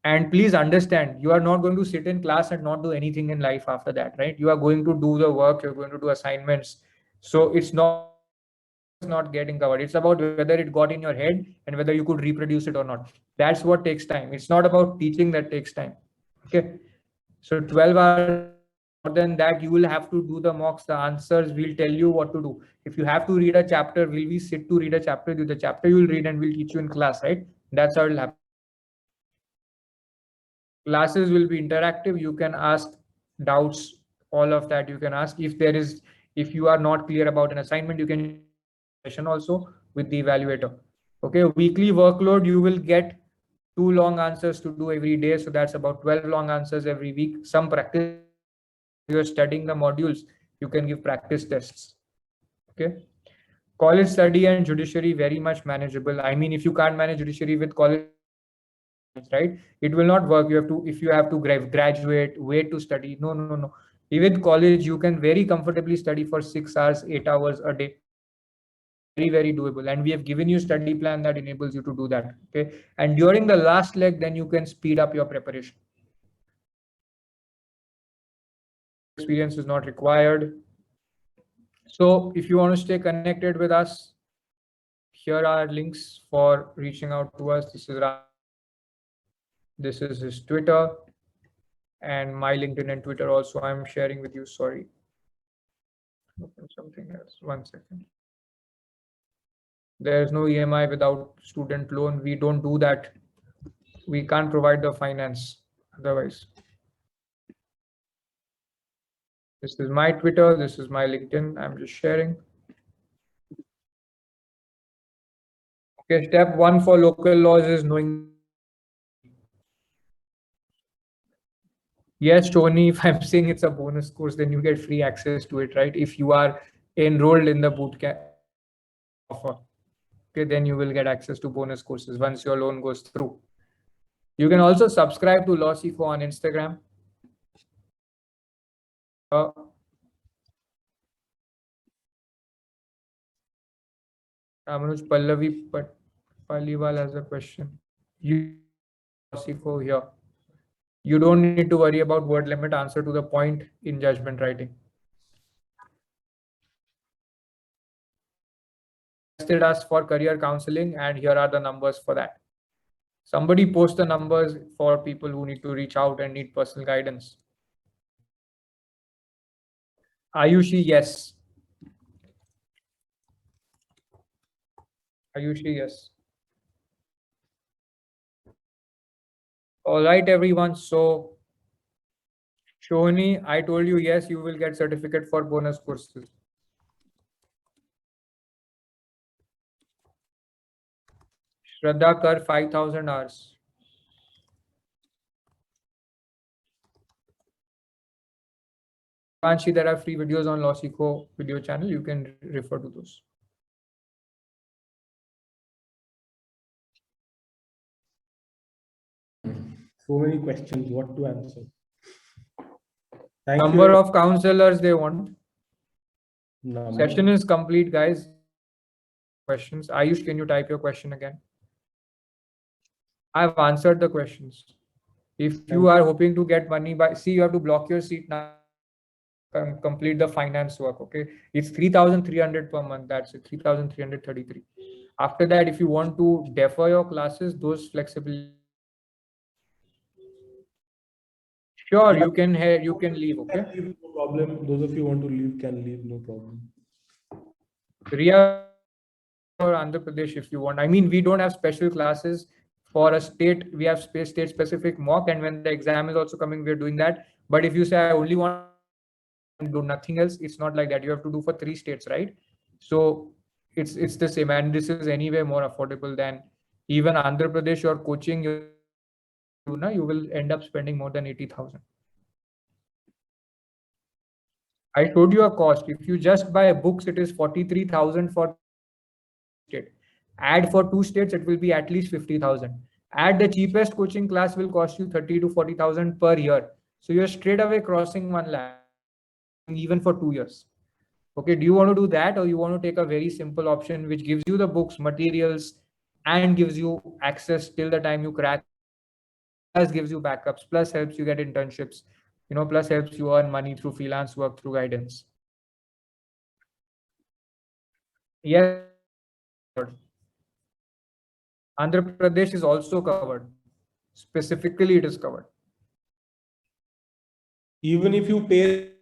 And please understand, you are not going to sit in class and not do anything in life after that, right? You are going to do the work. You're going to do assignments. So it's not getting covered. It's about whether it got in your head and whether you could reproduce it or not. That's what takes time. It's not about teaching that takes time. Okay. So 12 hours. More than that, you will have to do the mocks, the answers. We'll tell you what to do. If you have to read a chapter, will we sit to read a chapter? The chapter you will read and we'll teach you in class, right? That's how it will happen. Classes will be interactive. You can ask doubts, all of that you can ask. If you are not clear about an assignment, you can session also with the evaluator. Okay, weekly workload, you will get 2 long answers to do every day. So that's about 12 long answers every week. Some practice. You're studying the modules, you can give practice tests. Okay. College study and judiciary, very much manageable. I mean, if you can't manage judiciary with college, right, it will not work. If you have to graduate, wait to study. No. Even college, you can very comfortably study for 6 hours, 8 hours a day. Very doable, and we have given you study plan that enables you to do that. Okay. And during the last leg, then you can speed up your preparation. Experience is not required. So if you want to stay connected with us, here are links for reaching out to us. This is his Twitter and my LinkedIn and Twitter also. I'm sharing with you. Sorry. Open something else. 1 second. There's no EMI without student loan. We don't do that. We can't provide the finance otherwise. This is my Twitter. This is my LinkedIn. I'm just sharing. Okay, step 1 for local laws is knowing. Yes, Tony, if I'm saying it's a bonus course, then you get free access to it, right? If you are enrolled in the bootcamp offer, okay, then you will get access to bonus courses once your loan goes through. You can also subscribe to LawSeco on Instagram. Ramanuj Pallavi Paliwal has a question. LawSeco here. You don't need to worry about word limit. Answer to the point in judgment writing. Tested us for career counseling, and here are the numbers for that. Somebody post the numbers for people who need to reach out and need personal guidance. Ayushi, yes. Ayushi, yes. All right, everyone. So, Shoni, I told you, yes, you will get certificate for bonus courses. Shraddha Kar, 5,000 hours. Kanshi, there are free videos on LawSeco video channel. You can refer to those. So many questions, what to answer? Thank Number you. of counselors they want. No, Session is complete, guys. Questions. Ayush, can you type your question again? I've answered the questions. If you are hoping to get money by, see, you have to block your seat now. Complete the finance work. Okay, it's 3,300 per month. That's it, 3,333. After that, if you want to defer your classes, those flexible. Sure, you can leave. Okay. No problem. Those of you who want to leave can leave. No problem. Riya or Andhra Pradesh, if you want. I mean, we don't have special classes for a state. We have state specific mock, and when the exam is also coming, we're doing that. But if you say I only want to do nothing else, it's not like that. You have to do for 3 states, right? So it's the same, and this is anyway more affordable than even Andhra Pradesh. Your coaching, you will end up spending more than 80,000. I showed you a cost. If you just buy books, it is 43,000 for state. Add for 2 states, it will be at least 50,000. Add the cheapest coaching class will cost you 30 to 40,000 per year. So you're straight away crossing 1 lakh, even for 2 years. Okay, do you want to do that, or you want to take a very simple option which gives you the books, materials, and gives you access till the time you crack, plus gives you backups, plus helps you get internships, plus helps you earn money through freelance work, through guidance? Yes. Andhra Pradesh is also covered. Specifically, it is covered. Even if you pay,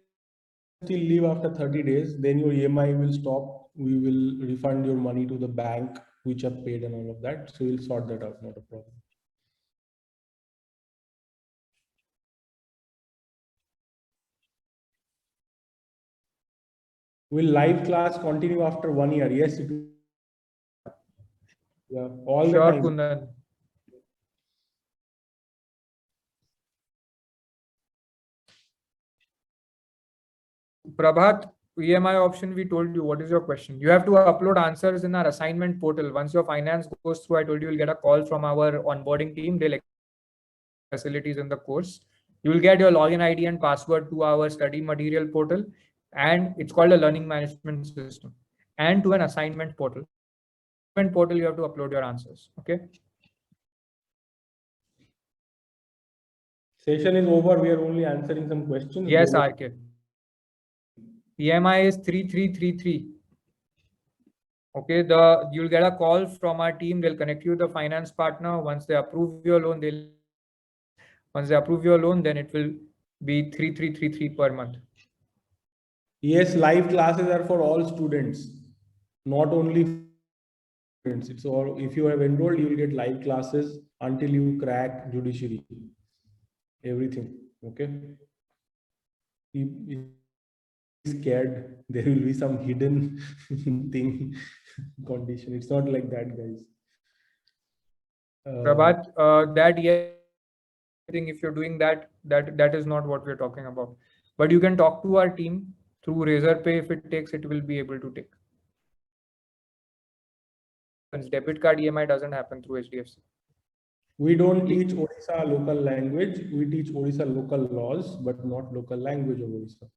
still leave after 30 days, then your EMI will stop. We will refund your money to the bank, which have paid and all of that. So we'll sort that out, not a problem. Will live class continue after 1 year? Yes, it will. Yeah, all Sure, the time. Kundan. Prabhat, EMI option, we told you. What is your question? You have to upload answers in our assignment portal. Once your finance goes through, I told you, you'll get a call from our onboarding team. They'll facilities in the course. You will get your login ID and password to our study material portal, and it's called a learning management system, and to an assignment portal. Assignment portal, you have to upload your answers. Okay. Session is over. We are only answering some questions. Yes, RK. EMI is 3,333. Okay, you'll get a call from our team. They'll connect you with the finance partner. Once they approve your loan, then it will be 3,333 per month. Yes, live classes are for all students, not only students. It's all, if you have enrolled, you will get live classes until you crack judiciary. Everything. Okay. Be scared. There will be some hidden thing condition. It's not like that, guys. Prabhat, if you're doing that is not what we're talking about. But you can talk to our team through Razorpay. If it takes, it will be able to take. Debit card EMI doesn't happen through HDFC. We don't teach Odisha local language. We teach Odisha local laws, but not local language of Odisha.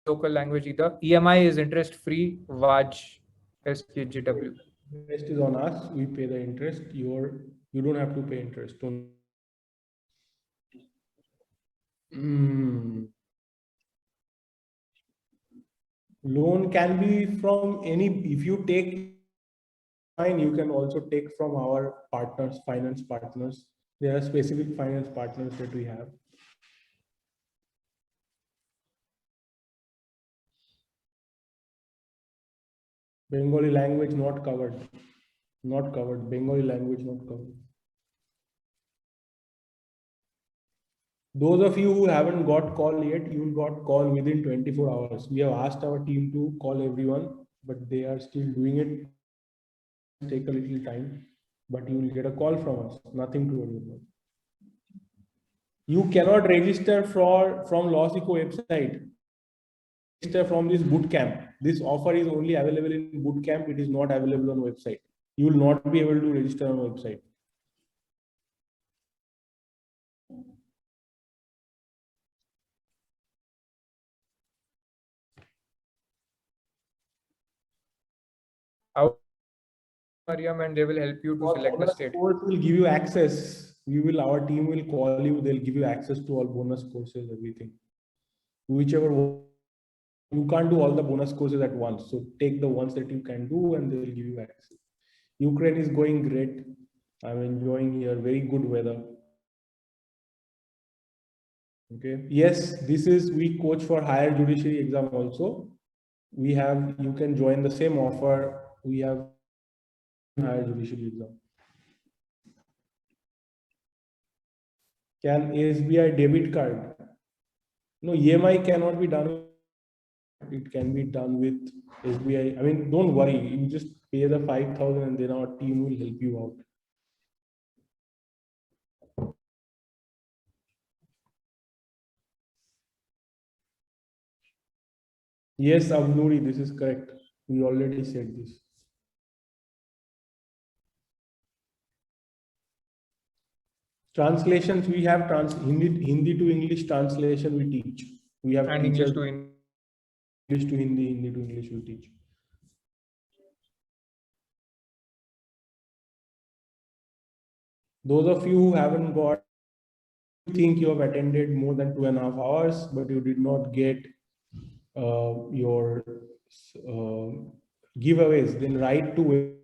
Local language either. EMI is interest free. Vaj SKGW. Interest is on us. We pay the interest. You don't have to pay interest. Loan can be from any. If you take fine, you can also take from our partners, finance partners. There are specific finance partners that we have. Bengali language not covered. Not covered. Bengali language not covered. Those of you who haven't got call yet, you will got call within 24 hours. We have asked our team to call everyone, but they are still doing it. Take a little time, but you will get a call from us. Nothing to worry about. You cannot register from Lawsico website. Register from this bootcamp. This offer is only available in bootcamp. It is not available on website. You will not be able to register on website. Mariam, and they will help you to select the state. Course will give you access. Our team will call you. They'll give you access to all bonus courses, everything. Whichever one, you can't do all the bonus courses at once. So take the ones that you can do, and they will give you access. Ukraine is going great. I'm enjoying here. Very good weather. Okay. Yes, we coach for higher judiciary exam also. You can join the same offer. We have higher judiciary exam. Can SBI debit card? No, EMI cannot be done. It can be done with SBI. I mean, don't worry. You just pay the 5,000 and then our team will help you out. Yes, Abnuri, this is correct. We already said this. Translations, we have Hindi to English translation we teach. We have and English to Hindi. English to Hindi, Hindi to English we teach. Those of you who haven't got, think you have attended more than 2.5 hours, but you did not get your giveaways, then write to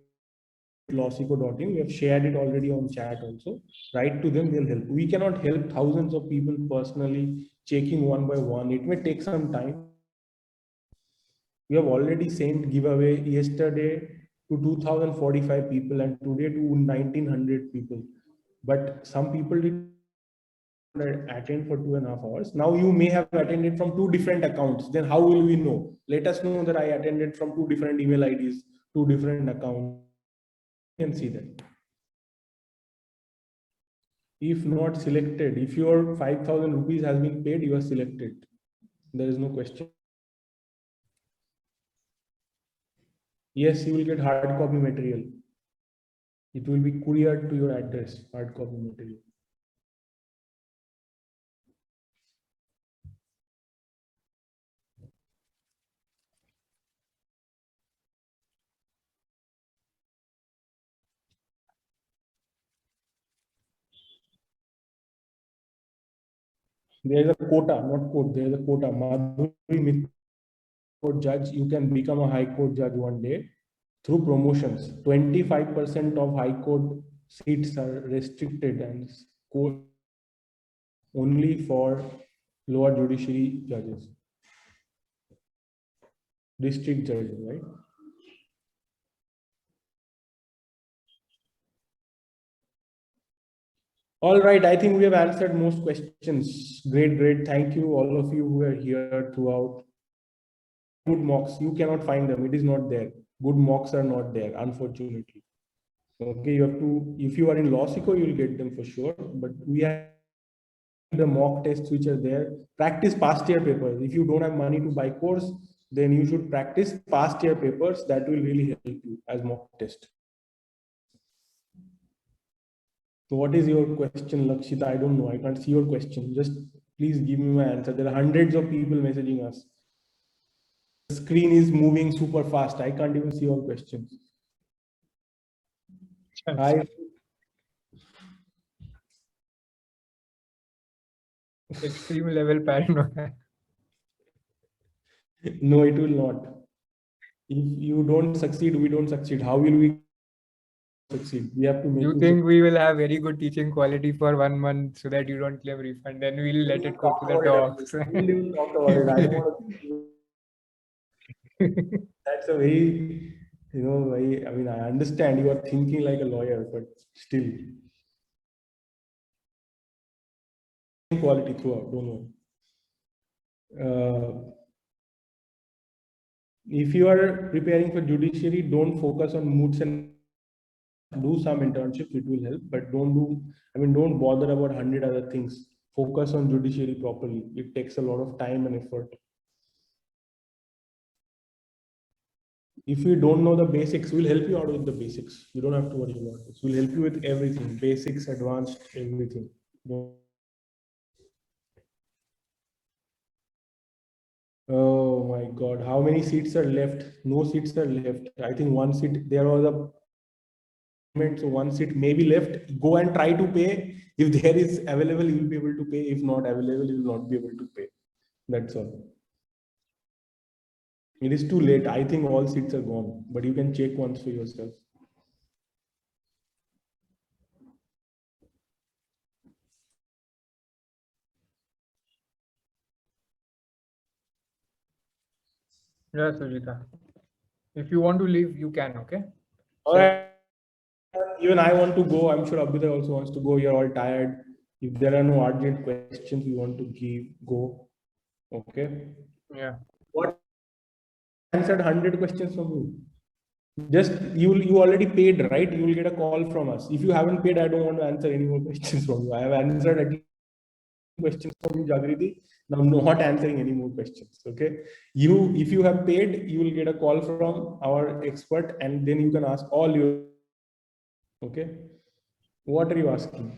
lawsico.in. We have shared it already on chat also. Write to them, they'll help. We cannot help thousands of people personally, checking one by one. It may take some time. We have already sent giveaway yesterday to 2,045 people and today to 1,900 people. But some people did attend for 2.5 hours. Now you may have attended from 2 different accounts. Then how will we know? Let us know that I attended from 2 different email IDs, 2 different accounts. You can see that. If not selected, if your 5,000 rupees has been paid, you are selected. There is no question. Yes, you will get hard copy material. It will be couriered to your address, hard copy material. There is a quota, not quote, there is a quota. Madhuri Court judge, you can become a high court judge one day. through promotions. 25% of High Court seats are restricted and only for lower judiciary judges, district judges, right? All right, I think we have answered most questions. Great. Thank you, all of you who are here throughout. Good mocks, you cannot find them. It is not there. Good mocks are not there, unfortunately. Okay, you have to, if you are in LawSico, you will get them for sure. But we have the mock tests which are there. Practice past year papers. If you don't have money to buy course, then you should practice past year papers. That will really help you as mock test. So what is your question, Lakshita? I don't know. I can't see your question. Just please give me my answer. There are hundreds of people messaging us. The screen is moving super fast. I can't even see your questions. Extreme level paranoia. No, it will not. If you don't succeed, we don't succeed. How will we succeed? We have to make You think we will have very good teaching quality for 1 month so that you don't claim refund, then we'll let it go to the dogs. We'll even talk about it. I don't want to. That's a very, I mean, I understand you are thinking like a lawyer, but still. Quality throughout, don't know. If you are preparing for judiciary, don't focus on moods and do some internships, it will help, but don't bother about 100 other things. Focus on judiciary properly. It takes a lot of time and effort. If you don't know the basics, we'll help you out with the basics. You don't have to worry about this. We'll help you with everything, basics, advanced, everything. Oh my God, how many seats are left? No seats are left. I think one seat, there was a so one seat may be left. Go and try to pay. If there is available, you will be able to pay. If not available, you will not be able to pay. That's all. It is too late. I think all seats are gone, but you can check once for yourself. Yeah, Sujita. If you want to leave, you can, okay? All right. Even I want to go. I'm sure Abhita also wants to go. You're all tired. If there are no urgent questions you want to go. Okay. Yeah. What answered 100 questions from you? Just you already paid, right? You will get a call from us. If you haven't paid, I don't want to answer any more questions from you. I have answered at least questions from you, Jagriti. Now I'm not answering any more questions. Okay. If you have paid, you will get a call from our expert, and then you can ask all your. Okay. What are you asking?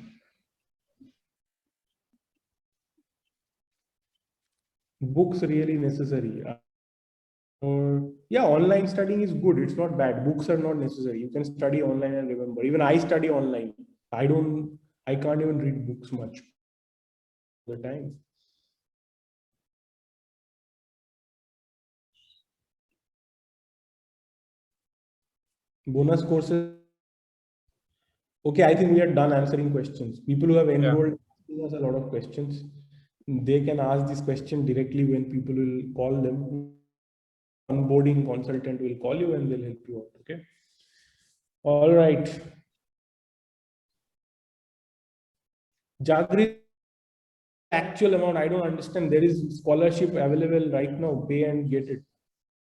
Books really necessary? Yeah, online studying is good. It's not bad. Books are not necessary. You can study online and remember. Even I study online. I can't even read books much all the time. Bonus courses. Okay, I think we are done answering questions. People who have enrolled asking us a lot of questions. They can ask this question directly when people will call them. Onboarding consultant will call you and they'll help you out. Okay. All right. Jagri, actual amount, I don't understand. There is scholarship available right now. Pay and get it.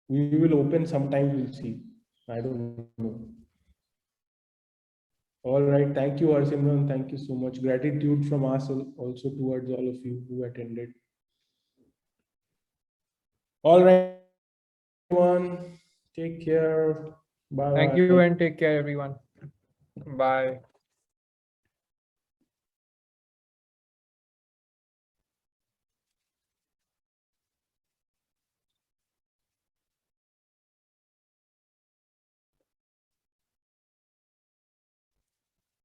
We will open sometime. We'll see. I don't know. All right. Thank you, Harsimran. Thank you so much. Gratitude from us also towards all of you who attended. All right, everyone. Take care. Bye. Thank you and take care, everyone. Bye.